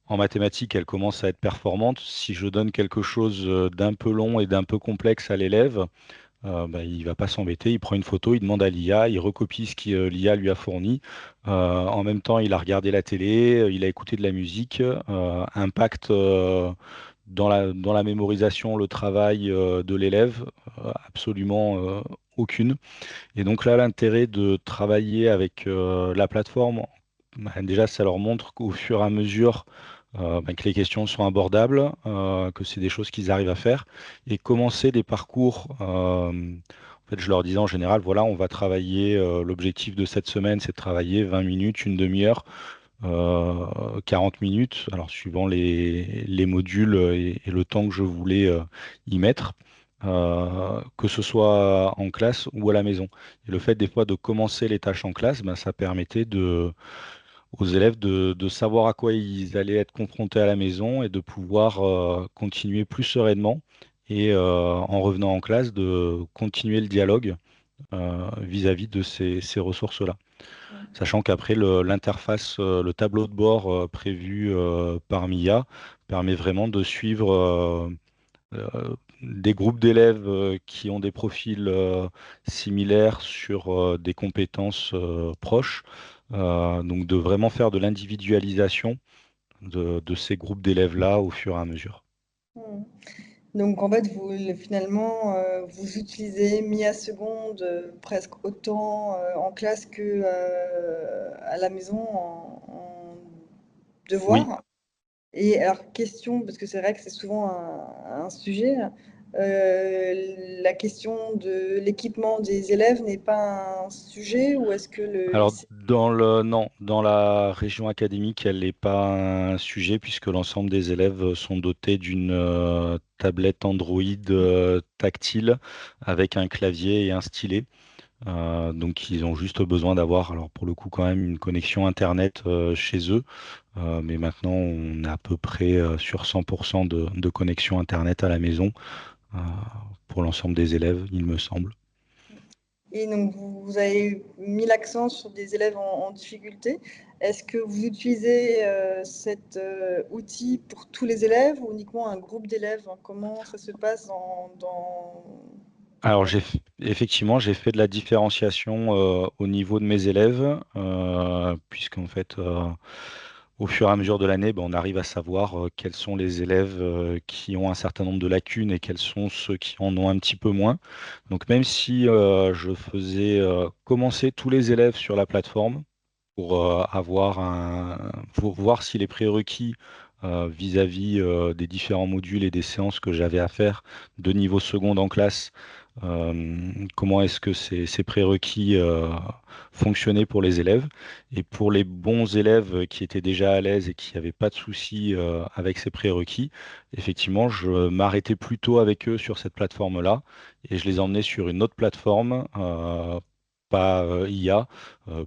En mathématiques, elles commencent à être performantes. Si je donne quelque chose d'un peu long et d'un peu complexe à l'élève, il ne va pas s'embêter, il prend une photo, il demande à l'IA, il recopie ce que l'IA lui a fourni. En même temps, il a regardé la télé, il a écouté de la musique. Impact dans la mémorisation, le travail de l'élève, absolument aucune. Et donc là, l'intérêt de travailler avec la plateforme, déjà, ça leur montre qu'au fur et à mesure que les questions sont abordables, que c'est des choses qu'ils arrivent à faire, et commencer des parcours. En fait, je leur disais en général, voilà, on va travailler, l'objectif de cette semaine, c'est de travailler 20 minutes, une demi-heure, 40 minutes, alors suivant les modules et le temps que je voulais y mettre. Que ce soit en classe ou à la maison. Et le fait des fois de commencer les tâches en classe, ça permettait aux élèves de savoir à quoi ils allaient être confrontés à la maison et de pouvoir continuer plus sereinement et en revenant en classe, de continuer le dialogue vis-à-vis de ces ressources-là. Sachant qu'après, l'interface, le tableau de bord prévu par MIA permet vraiment de suivre des groupes d'élèves qui ont des profils similaires sur des compétences proches. Donc de vraiment faire de l'individualisation de ces groupes d'élèves-là au fur et à mesure. Hmm. Donc en fait, finalement, vous utilisez MIA seconde presque autant en classe que à la maison en Oui, devoir. Et alors, question, parce que c'est vrai que c'est souvent un sujet, la question de l'équipement des élèves n'est pas un sujet ou est-ce que le alors lycée... non, dans la région académique, elle n'est pas un sujet puisque l'ensemble des élèves sont dotés d'une tablette Android tactile avec un clavier et un stylet. Donc ils ont juste besoin d'avoir, alors pour le coup quand même, une connexion Internet chez eux. Mais maintenant on est à peu près sur 100% de connexion Internet à la maison euh, pour l'ensemble des élèves, il me semble. Et donc, vous avez mis l'accent sur des élèves en difficulté. Est-ce que vous utilisez cet outil pour tous les élèves ou uniquement un groupe d'élèves? Comment ça se passe Alors effectivement, j'ai fait de la différenciation au niveau de mes élèves, puisqu'en fait, au fur et à mesure de l'année, on arrive à savoir quels sont les élèves qui ont un certain nombre de lacunes et quels sont ceux qui en ont un petit peu moins. Donc même si je faisais commencer tous les élèves sur la plateforme pour pour voir si les prérequis vis-à-vis des différents modules et des séances que j'avais à faire de niveau seconde en classe, comment est-ce que ces prérequis fonctionnaient pour les élèves. Et pour les bons élèves qui étaient déjà à l'aise et qui n'avaient pas de soucis avec ces prérequis, effectivement, je m'arrêtais plutôt avec eux sur cette plateforme-là et je les emmenais sur une autre plateforme, pas IA,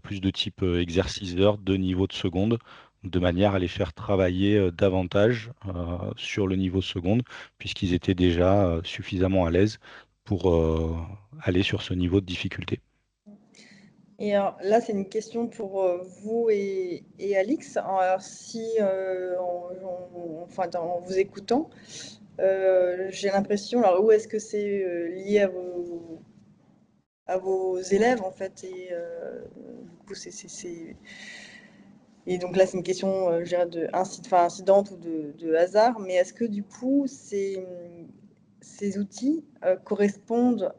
plus de type exerciceur de niveau de seconde, de manière à les faire travailler davantage sur le niveau seconde, puisqu'ils étaient déjà suffisamment à l'aise pour aller sur ce niveau de difficulté. Et alors, là, c'est une question pour vous et Alix. Alors, si, enfin, en vous écoutant, j'ai l'impression, alors où est-ce que c'est lié à vos élèves, en fait, et du coup, et donc là, c'est une question, je dirais, incidente ou de hasard, mais est-ce que du coup, ces outils correspondent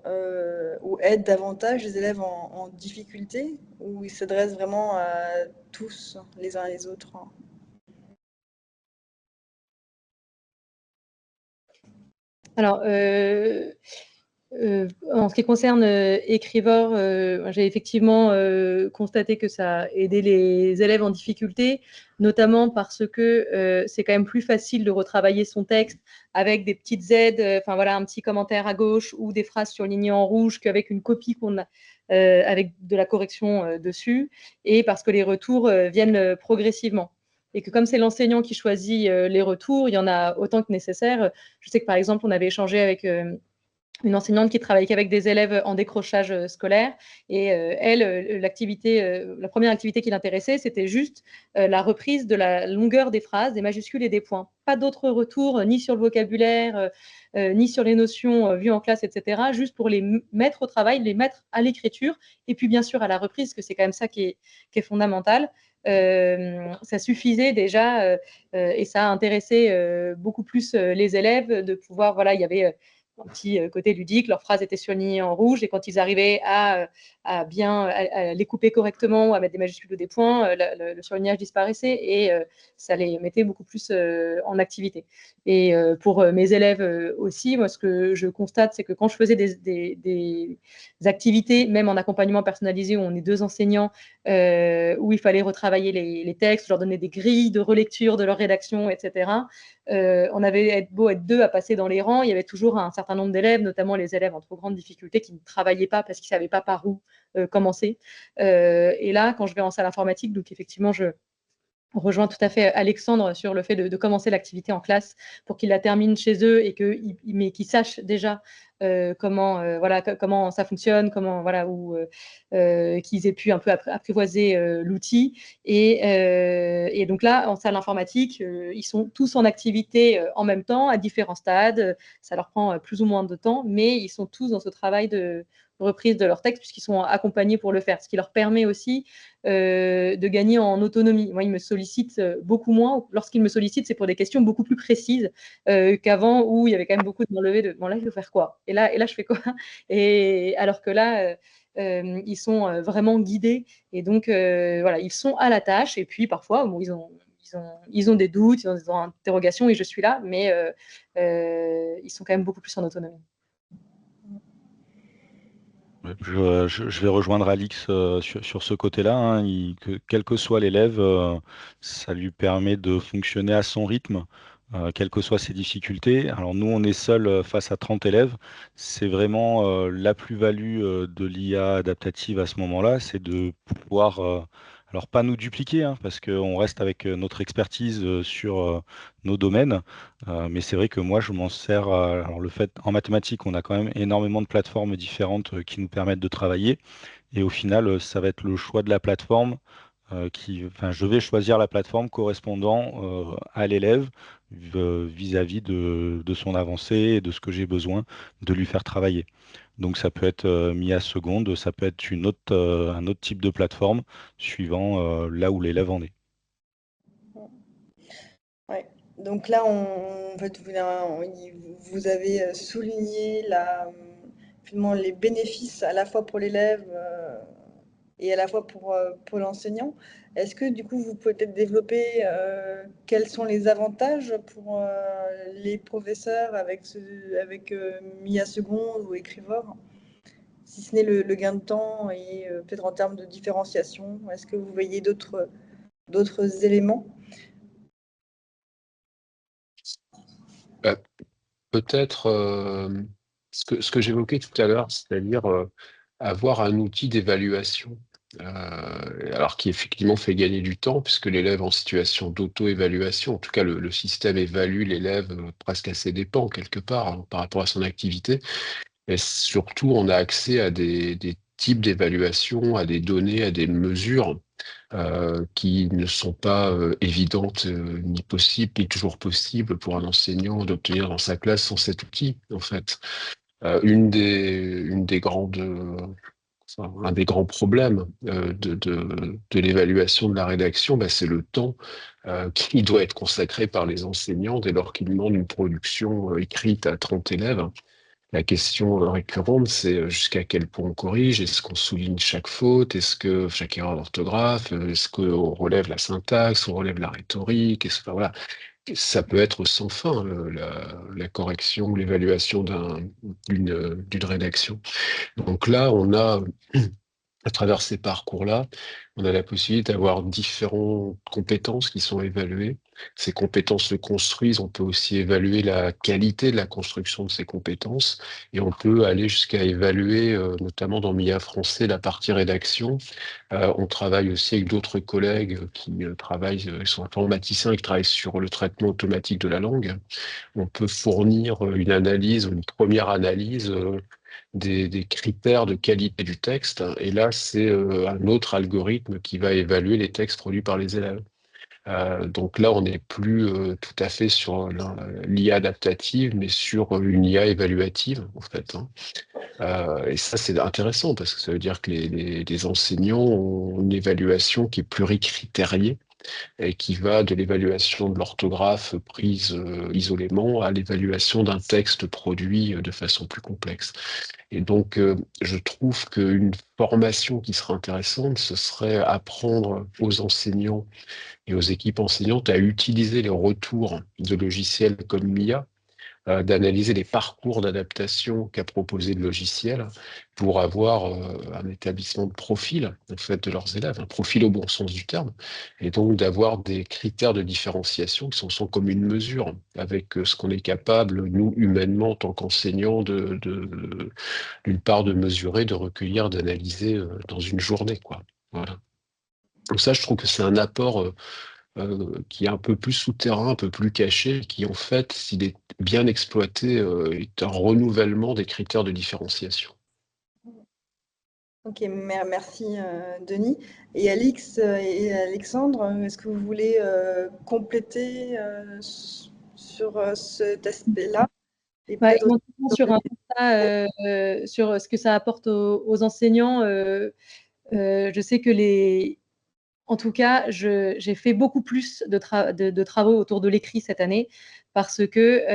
ou aident davantage les élèves en difficulté ou ils s'adressent vraiment à tous, les uns et les autres? Alors, En ce qui concerne Écrivor, j'ai effectivement constaté que ça aidait les élèves en difficulté, notamment parce que c'est quand même plus facile de retravailler son texte avec des petites aides, enfin voilà, un petit commentaire à gauche ou des phrases surlignées en rouge qu'avec une copie qu'on a avec de la correction dessus, et parce que les retours viennent progressivement. Et que comme c'est l'enseignant qui choisit les retours, il y en a autant que nécessaire. Je sais que par exemple, on avait échangé avec une enseignante qui travaille qu'avec des élèves en décrochage scolaire. Et elle, la première activité qui l'intéressait, c'était juste la reprise de la longueur des phrases, des majuscules et des points. Pas d'autres retours, ni sur le vocabulaire, ni sur les notions vues en classe, etc. Juste pour les mettre au travail, les mettre à l'écriture, et puis bien sûr à la reprise, parce que c'est quand même ça qui est fondamental. Ça suffisait déjà, et ça a intéressé beaucoup plus les élèves de pouvoir, voilà, il y avait un petit côté ludique, leurs phrases étaient surlignées en rouge, et quand ils arrivaient à bien à les couper correctement ou à mettre des majuscules ou des points, le surlignage disparaissait, et ça les mettait beaucoup plus en activité. Et pour mes élèves aussi, moi ce que je constate, c'est que quand je faisais des activités, même en accompagnement personnalisé, où on est 2 enseignants, où il fallait retravailler les textes, leur donner des grilles de relecture de leur rédaction, etc. On avait beau être 2 à passer dans les rangs, il y avait toujours un certain nombre d'élèves, notamment les élèves en trop grande difficulté, qui ne travaillaient pas parce qu'ils ne savaient pas par où commencer. Et là, quand je vais en salle informatique, donc effectivement, je rejoins tout à fait Alexandre sur le fait de commencer l'activité en classe pour qu'ils la terminent chez eux, et mais qu'ils sachent déjà comment ça fonctionne, qu'ils aient pu un peu apprivoiser l'outil. Et donc là, en salle informatique, ils sont tous en activité en même temps, à différents stades. Ça leur prend plus ou moins de temps, mais ils sont tous dans ce travail de reprise de leur texte, puisqu'ils sont accompagnés pour le faire, ce qui leur permet aussi de gagner en autonomie. Moi, ils me sollicitent beaucoup moins. Lorsqu'ils me sollicitent, c'est pour des questions beaucoup plus précises qu'avant, où il y avait quand même beaucoup de m'enlever de « bon, là, je vais faire quoi ? Et là, je fais quoi ?» Et alors que là, ils sont vraiment guidés. Et donc, voilà, ils sont à la tâche. Et puis, parfois, bon, ils ont des doutes, ils ont des interrogations, et je suis là, mais ils sont quand même beaucoup plus en autonomie. Je vais rejoindre Alix sur ce côté-là, hein. Quel que soit l'élève, ça lui permet de fonctionner à son rythme, quelles que soient ses difficultés. Alors nous, on est seul face à 30 élèves. C'est vraiment la plus-value de l'IA adaptative à ce moment-là, c'est de pouvoir, alors pas nous dupliquer, hein, parce qu'on reste avec notre expertise sur nos domaines. Mais c'est vrai que moi, je m'en sers. Alors, le fait, en mathématiques, on a quand même énormément de plateformes différentes qui nous permettent de travailler. Et au final, ça va être le choix de la plateforme enfin, je vais choisir la plateforme correspondant à l'élève vis-à-vis de son avancée et de ce que j'ai besoin de lui faire travailler. Donc, ça peut être Mia Seconde, ça peut être un autre type de plateforme suivant là où l'élève en est. Ouais. Donc là, en fait, vous avez souligné finalement, les bénéfices à la fois pour l'élève et à la fois pour l'enseignant. Est-ce que du coup, vous pouvez peut-être développer quels sont les avantages pour les professeurs avec Mia Seconde ou Écrivor, si ce n'est le gain de temps, et peut-être en termes de différenciation? Est-ce que vous voyez d'autres éléments? Peut-être ce que j'évoquais tout à l'heure, c'est-à-dire avoir un outil d'évaluation, alors qui effectivement fait gagner du temps, puisque l'élève en situation d'auto-évaluation, en tout cas le système évalue l'élève presque à ses dépens quelque part, hein, par rapport à son activité. Et surtout, on a accès à des types d'évaluation, à des données, à des mesures qui ne sont pas évidentes, ni possibles, ni toujours possibles pour un enseignant d'obtenir dans sa classe sans cet outil, en fait. Une des grandes, enfin, un des grands problèmes de l'évaluation de la rédaction, bah, c'est le temps qui doit être consacré par les enseignants dès lors qu'ils demandent une production écrite à 30 élèves. La question récurrente, c'est jusqu'à quel point on corrige? Est-ce qu'on souligne chaque faute? Est-ce que chaque erreur d'orthographe? Est-ce qu'on relève la syntaxe? On relève la rhétorique? Enfin, voilà. ça peut être sans fin, la correction ou l'évaluation d'une rédaction. Donc là, on a, à travers ces parcours-là, on a la possibilité d'avoir différentes compétences qui sont évaluées. Ces compétences se construisent, on peut aussi évaluer la qualité de la construction de ces compétences, et on peut aller jusqu'à évaluer, notamment dans MIA français, la partie rédaction. On travaille aussi avec d'autres collègues qui travaillent, ils sont informaticiens et qui travaillent sur le traitement automatique de la langue. On peut fournir une analyse, une première analyse des critères de qualité du texte. Et là, c'est un autre algorithme qui va évaluer les textes produits par les élèves. Donc là, on n'est plus tout à fait sur l'IA adaptative, mais sur une IA évaluative, en fait, hein. Et ça, c'est intéressant parce que ça veut dire que les enseignants ont une évaluation qui est pluricritériée et qui va de l'évaluation de l'orthographe prise isolément à l'évaluation d'un texte produit de façon plus complexe. Et donc, je trouve qu'une formation qui serait intéressante, ce serait apprendre aux enseignants et aux équipes enseignantes à utiliser les retours de logiciels comme MIA, d'analyser les parcours d'adaptation qu'a proposé le logiciel pour avoir un établissement de profil en fait, de leurs élèves, un profil au bon sens du terme, et donc d'avoir des critères de différenciation qui sont comme une mesure avec ce qu'on est capable, nous, humainement, en tant qu'enseignants, d'une part, de mesurer, de recueillir, d'analyser dans une journée, quoi. Voilà. Donc ça, je trouve que c'est un apport qui est un peu plus souterrain, un peu plus caché, qui en fait, s'il est bien exploité, est un renouvellement des critères de différenciation. Ok, merci Denis. Et Alix et Alexandre, est-ce que vous voulez compléter sur cet aspect-là? Et Ouais, peut-être éventuellement sur un constat, sur ce que ça apporte aux enseignants, je sais que en tout cas, j'ai fait beaucoup plus de travaux autour de l'écrit cette année parce que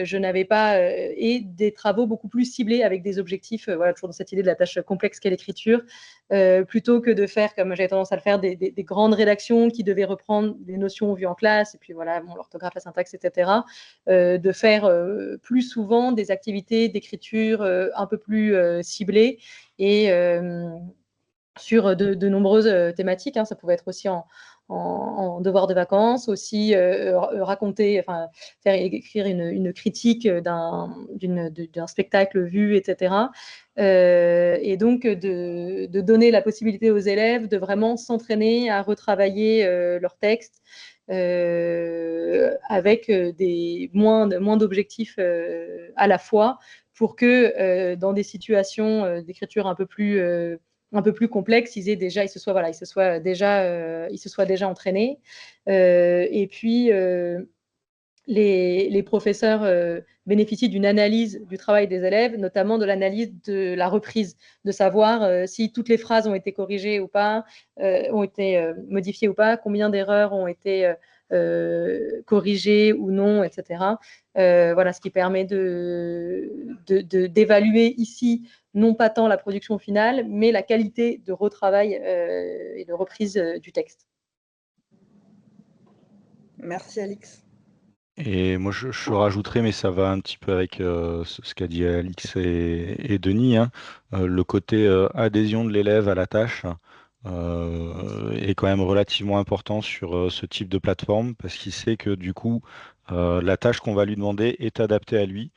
je n'avais pas et des travaux beaucoup plus ciblés avec des objectifs, voilà, toujours dans cette idée de la tâche complexe qu'est l'écriture, plutôt que de faire, comme j'avais tendance à le faire, des grandes rédactions qui devaient reprendre des notions vues en classe, et puis voilà, bon, l'orthographe, la syntaxe, etc. De faire plus souvent des activités d'écriture un peu plus ciblées et sur de nombreuses thématiques, hein. Ça pouvait être aussi en devoir de vacances, aussi raconter, enfin, écrire une critique d'un spectacle vu, etc. Et donc de donner la possibilité aux élèves de vraiment s'entraîner à retravailler leurs textes avec moins d'objectifs à la fois, pour que dans des situations d'écriture un peu plus complexe, ils se soient déjà entraînés. Et puis, les professeurs bénéficient d'une analyse du travail des élèves, notamment de l'analyse de la reprise, de savoir si toutes les phrases ont été corrigées ou pas, ont été modifiées ou pas, combien d'erreurs ont été corrigées ou non, etc. Voilà, ce qui permet d'évaluer ici non pas tant la production finale, mais la qualité de retravail et de reprise du texte. Merci Alix. Et moi, je rajouterais, mais ça va un petit peu avec ce qu'a dit Alix et Denis, hein, le côté adhésion de l'élève à la tâche est quand même relativement important sur ce type de plateforme, parce qu'il sait que du coup, la tâche qu'on va lui demander est adaptée à lui.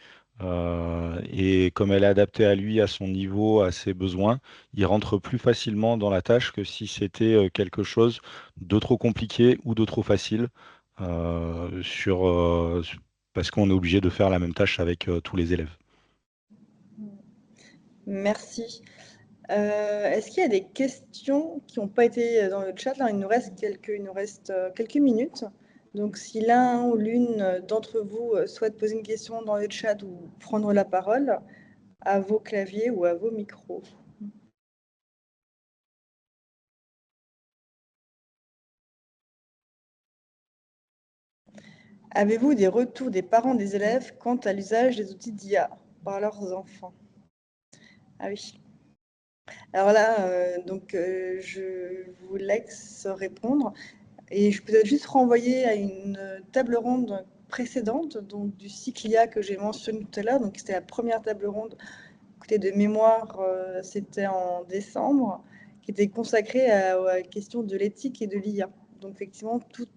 Et comme elle est adaptée à lui, à son niveau, à ses besoins, il rentre plus facilement dans la tâche que si c'était quelque chose de trop compliqué ou de trop facile. Parce qu'on est obligé de faire la même tâche avec tous les élèves. Merci. Est-ce qu'il y a des questions qui n'ont pas été dans le chat? Là, il nous reste quelques minutes. Donc, si l'un ou l'une d'entre vous souhaite poser une question dans le chat ou prendre la parole, à vos claviers ou à vos micros. Avez-vous des retours des parents des élèves quant à l'usage des outils d'IA par leurs enfants? Ah oui. Alors là, je vous laisse répondre. Et je peux peut-être juste renvoyer à une table ronde précédente, donc du cycle IA que j'ai mentionné tout à l'heure. Donc c'était la première table ronde, côté de mémoire, c'était en décembre, qui était consacrée à la question de l'éthique et de l'IA. Donc effectivement, tous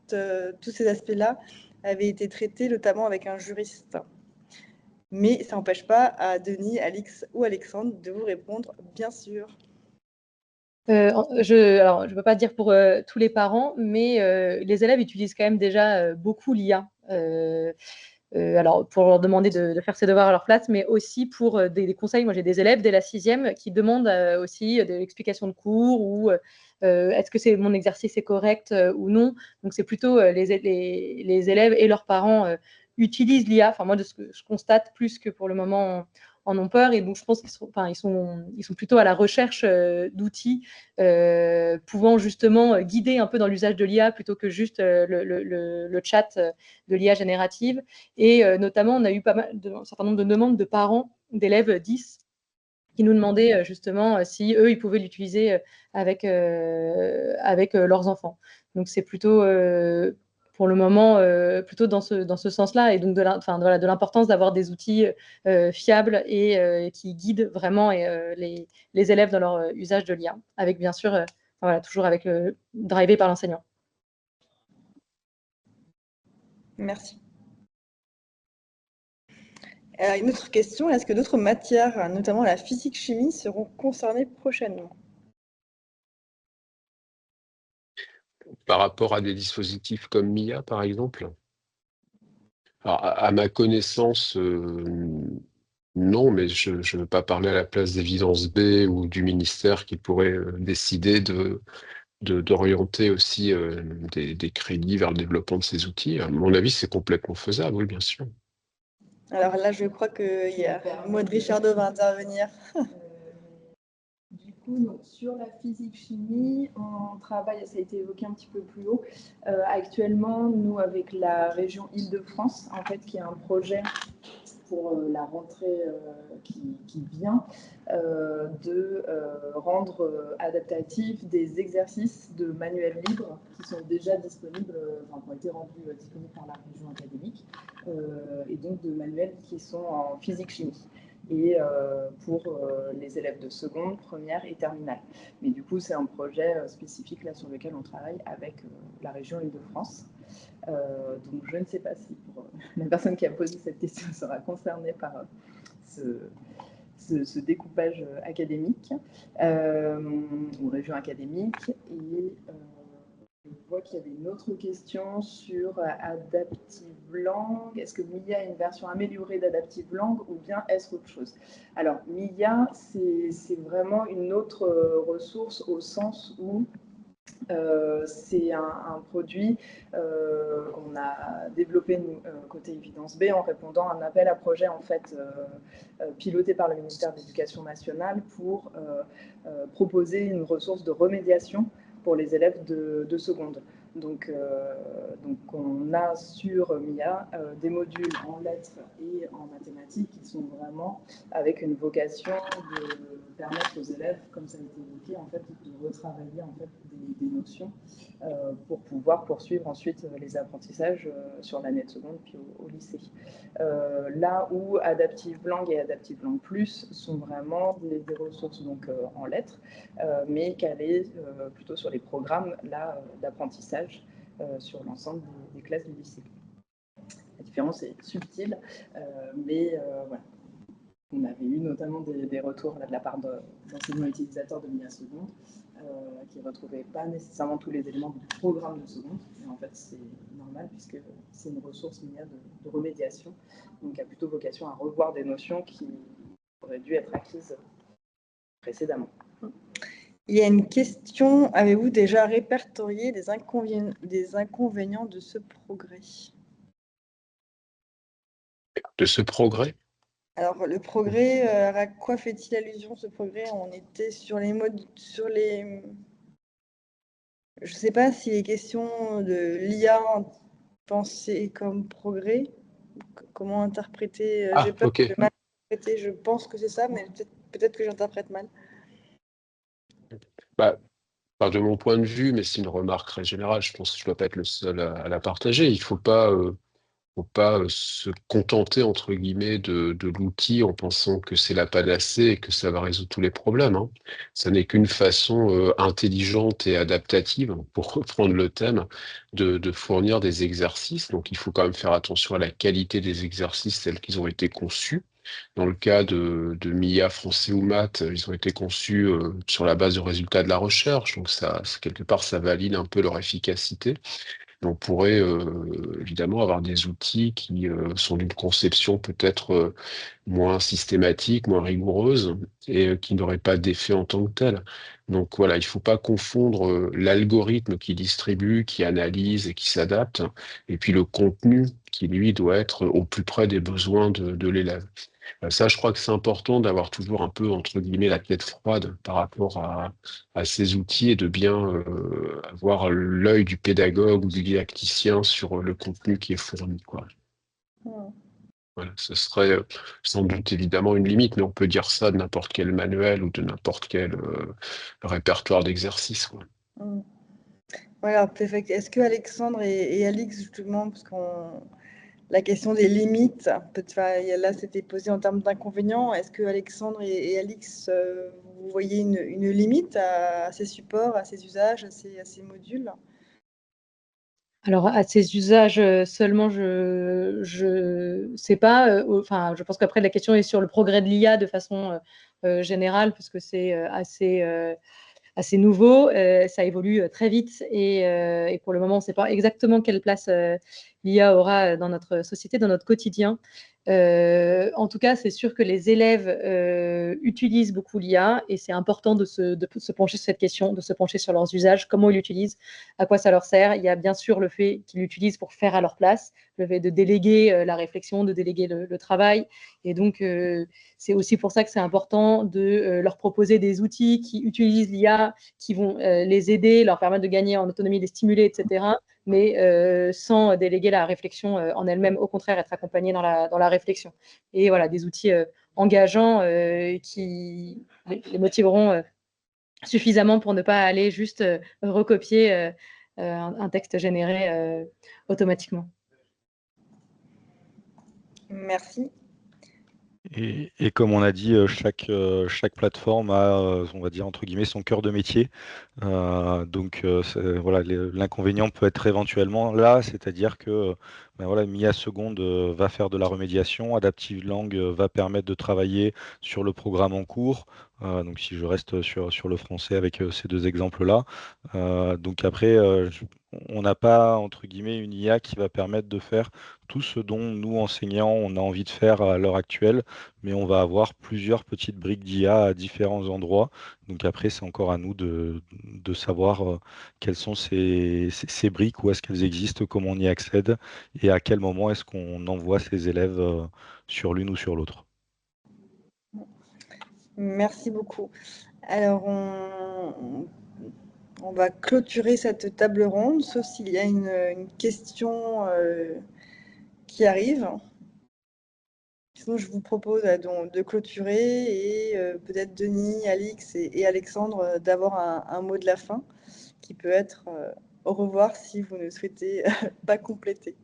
ces aspects-là avaient été traités, notamment avec un juriste. Mais ça n'empêche pas à Denis, Alix ou Alexandre de vous répondre, bien sûr. Alors, je ne peux pas dire pour tous les parents, mais les élèves utilisent quand même déjà beaucoup l'IA. Alors, pour leur demander de faire ses devoirs à leur place, mais aussi pour des conseils. Moi, j'ai des élèves dès la 6e qui demandent aussi de l'explication de cours ou est-ce que mon exercice est correct ou non. Donc, c'est plutôt les élèves et leurs parents utilisent l'IA. Enfin, moi, de ce que je constate, plus que pour le moment en ont peur. Et donc, je pense qu'ils sont plutôt à la recherche d'outils pouvant justement guider un peu dans l'usage de l'IA plutôt que juste le chat de l'IA générative. Et notamment, on a eu un certain nombre de demandes de parents d'élèves 10 qui nous demandaient justement si eux, ils pouvaient l'utiliser avec leurs enfants. Donc, c'est plutôt pour le moment, plutôt dans ce sens-là, et donc de l'importance d'avoir des outils fiables et qui guident vraiment les élèves dans leur usage de l'IA, avec bien sûr, toujours avec drivé par l'enseignant. Merci. Une autre question, est-ce que d'autres matières, notamment la physique-chimie, seront concernées prochainement? Par rapport à des dispositifs comme MIA, par exemple? Alors, à ma connaissance, non, mais je ne veux pas parler à la place d'Évidence B ou du ministère qui pourrait décider d'orienter aussi des crédits vers le développement de ces outils. À mon avis, c'est complètement faisable, oui, bien sûr. Alors là, je crois qu'il y a Maud Richardot va intervenir. Du coup, donc, sur la physique-chimie, on travaille, ça a été évoqué un petit peu plus haut, actuellement, nous, avec la région Île-de-France, en fait, qui a un projet pour la rentrée qui vient, de rendre adaptatifs des exercices de manuels libres qui sont déjà disponibles, qui ont été rendus disponibles par la région académique, et donc de manuels qui sont en physique-chimie. Et pour les élèves de seconde, première et terminale. Mais du coup, c'est un projet spécifique là, sur lequel on travaille avec la région Île-de-France. Donc, je ne sais pas si pour la personne qui a posé cette question sera concernée par ce découpage académique ou région académique. Et je vois qu'il y avait une autre question sur AdaptiveLang. Est-ce que MIA est une version améliorée d'AdaptiveLang ou bien est-ce autre chose? Alors, MIA, c'est vraiment une autre ressource au sens où c'est un produit qu'on a développé côté Évidence B en répondant à un appel à projet en fait, piloté par le ministère de l'Éducation nationale pour proposer une ressource de remédiation pour les élèves de seconde. Donc on a sur MIA des modules en lettres et en mathématiques qui sont vraiment avec une vocation de permettre aux élèves, comme ça a été évoqué, en fait, de retravailler en fait, des notions pour pouvoir poursuivre ensuite les apprentissages sur l'année de seconde puis au lycée. Là où AdaptiveLang et AdaptiveLang Plus sont vraiment des ressources donc, en lettres, mais calées plutôt sur les programmes d'apprentissage sur l'ensemble des classes du lycée. La différence est subtile, mais voilà. On avait eu notamment des retours là, de la part d'enseignants utilisateurs de MIA seconde qui ne retrouvaient pas nécessairement tous les éléments du programme de seconde. Et en fait, c'est normal puisque c'est une ressource MIA de remédiation, donc a plutôt vocation à revoir des notions qui auraient dû être acquises précédemment. Il y a une question, avez-vous déjà répertorié des inconvénients de ce progrès? De ce progrès? Alors, le progrès, à quoi fait-il allusion ce progrès? On était sur les modes, je ne sais pas si les questions de l'IA pensées comme progrès, comment interpréter, j'ai peur Ok. de mal interpréter, je pense que c'est ça, mais peut-être que j'interprète mal. Bah, de mon point de vue, mais c'est une remarque très générale, je pense que je ne dois pas être le seul à la partager. Il ne faut pas se contenter, entre guillemets, de l'outil en pensant que c'est la panacée et que ça va résoudre tous les problèmes, hein. Ça n'est qu'une façon intelligente et adaptative, pour reprendre le thème, de fournir des exercices. Donc il faut quand même faire attention à la qualité des exercices tels qu'ils ont été conçus. Dans le cas de MIA français ou maths, ils ont été conçus sur la base de résultats de la recherche. Donc ça, quelque part, ça valide un peu leur efficacité. On pourrait évidemment avoir des outils qui sont d'une conception peut-être moins systématique, moins rigoureuse et qui n'auraient pas d'effet en tant que tel. Donc voilà, il ne faut pas confondre l'algorithme qui distribue, qui analyse et qui s'adapte, et puis le contenu qui, lui, doit être au plus près des besoins de l'élève. Ça, je crois que c'est important d'avoir toujours un peu, entre guillemets, la tête froide par rapport à ces outils et de bien avoir l'œil du pédagogue ou du didacticien sur le contenu qui est fourni, quoi. Hmm. Voilà, ce serait sans doute évidemment une limite, mais on peut dire ça de n'importe quel manuel ou de n'importe quel répertoire d'exercice, quoi. Hmm. Voilà, est-ce que Alexandre et Alix, justement, parce qu'on la question des limites, là c'était posé en termes d'inconvénients, est-ce que Alexandre et Alix, vous voyez une limite à ces supports, à ces usages, à ces modules? Alors à ces usages, seulement je sais pas, enfin, je pense qu'après la question est sur le progrès de l'IA de façon, générale puisque c'est, assez nouveau, ça évolue très vite et pour le moment, on ne sait pas exactement quelle place l'IA aura dans notre société, dans notre quotidien. En tout cas, c'est sûr que les élèves utilisent beaucoup l'IA et c'est important de se pencher sur cette question, de se pencher sur leurs usages, comment ils l'utilisent, à quoi ça leur sert. Il y a bien sûr le fait qu'ils l'utilisent pour faire à leur place, le fait de déléguer la réflexion, de déléguer le travail. Et donc, c'est aussi pour ça que c'est important de leur proposer des outils qui utilisent l'IA, qui vont les aider, leur permettre de gagner en autonomie, les stimuler, etc. Mais sans déléguer la réflexion en elle-même, au contraire, être accompagnée dans la réflexion. Et voilà, des outils engageants qui les motiveront suffisamment pour ne pas aller juste recopier un texte généré automatiquement. Merci. Et comme on a dit, chaque plateforme a, on va dire, entre guillemets, son cœur de métier. Donc, voilà, l'inconvénient peut être éventuellement là, c'est-à-dire que ben voilà, MIA seconde va faire de la remédiation, Adaptive Lang va permettre de travailler sur le programme en cours. Donc, si je reste sur le français avec ces deux exemples-là. Donc après, on n'a pas, entre guillemets, une IA qui va permettre de faire tout ce dont nous, enseignants, on a envie de faire à l'heure actuelle, mais on va avoir plusieurs petites briques d'IA à différents endroits. Donc après, c'est encore à nous de savoir quelles sont ces briques, où est-ce qu'elles existent, comment on y accède et à quel moment est-ce qu'on envoie ces élèves sur l'une ou sur l'autre. Merci beaucoup. Alors, on va clôturer cette table ronde, sauf s'il y a une question qui arrive. Sinon, je vous propose donc, de clôturer et peut-être Denis, Alix et Alexandre d'avoir un mot de la fin qui peut être au revoir si vous ne souhaitez pas compléter.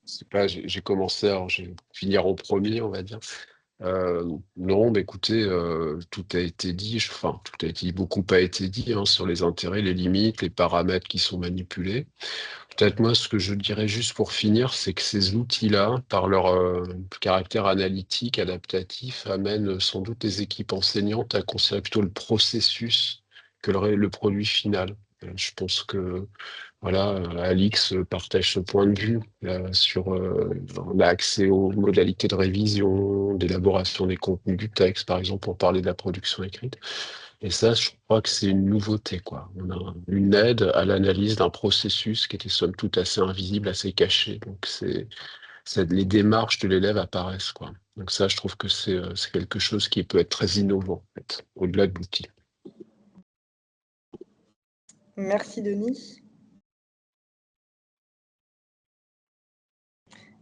C'est pas, j'ai commencé, alors je vais finir en premier, on va dire. Non, mais écoutez, tout a été dit, enfin, tout a été dit, beaucoup a été dit hein, sur les intérêts, les limites, les paramètres qui sont manipulés. Peut-être moi, ce que je dirais juste pour finir, c'est que ces outils-là, par leur caractère analytique, adaptatif, amènent sans doute les équipes enseignantes à considérer plutôt le processus que le produit final. Je pense que voilà, Alix partage ce point de vue sur on a accès aux modalités de révision, d'élaboration des contenus du texte, par exemple, pour parler de la production écrite. Et ça, je crois que c'est une nouveauté, quoi. On a une aide à l'analyse d'un processus qui était somme toute assez invisible, assez caché. Donc les démarches de l'élève apparaissent, quoi. Donc ça, je trouve que c'est quelque chose qui peut être très innovant, en fait, au-delà de l'outil. Merci Denis.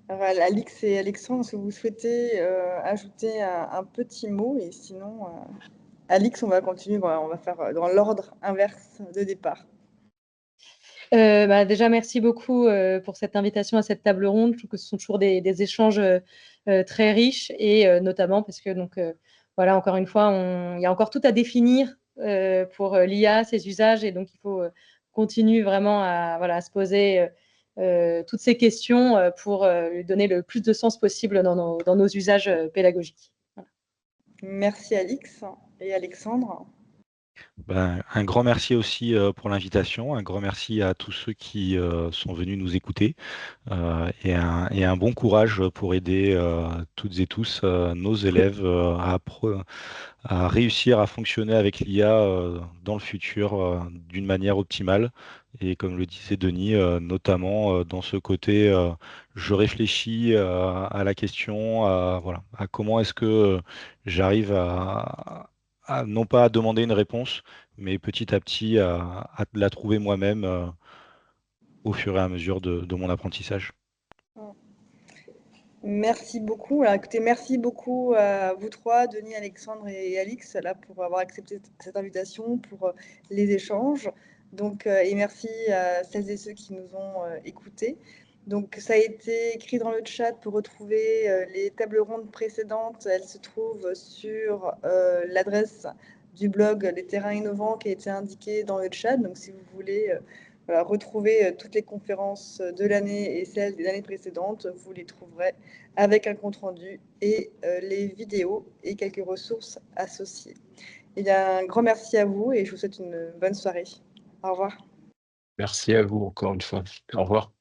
Alors, Alix et Alexandre, est-ce que vous souhaitez ajouter un petit mot? Et sinon, Alix, on va continuer, on va faire dans l'ordre inverse de départ. Déjà, merci beaucoup pour cette invitation à cette table ronde. Je trouve que ce sont toujours des échanges très riches et notamment parce que, voilà, encore une fois, il y a encore tout à définir pour l'IA, ses usages, et donc il faut continuer vraiment à se poser toutes ces questions pour lui donner le plus de sens possible dans nos usages pédagogiques. Voilà. Merci Alix et Alexandre. Un grand merci aussi pour l'invitation, un grand merci à tous ceux qui sont venus nous écouter et un bon courage pour aider toutes et tous nos élèves à réussir à fonctionner avec l'IA dans le futur d'une manière optimale. Et comme le disait Denis, notamment dans ce côté, je réfléchis à la question, à comment est-ce que j'arrive non pas à demander une réponse, mais petit à petit à la trouver moi-même au fur et à mesure de mon apprentissage. Merci beaucoup. Alors, écoutez, merci beaucoup à vous trois, Denis, Alexandre et Alix, là, pour avoir accepté cette invitation, pour les échanges. Donc, et merci à celles et ceux qui nous ont écoutés. Donc, ça a été écrit dans le chat pour retrouver les tables rondes précédentes. Elles se trouvent sur l'adresse du blog Les Terrains Innovants qui a été indiquée dans le chat. Donc, si vous voulez retrouver toutes les conférences de l'année et celles des années précédentes, vous les trouverez avec un compte-rendu et les vidéos et quelques ressources associées. Et un grand merci à vous et je vous souhaite une bonne soirée. Au revoir. Merci à vous encore une fois. Au revoir.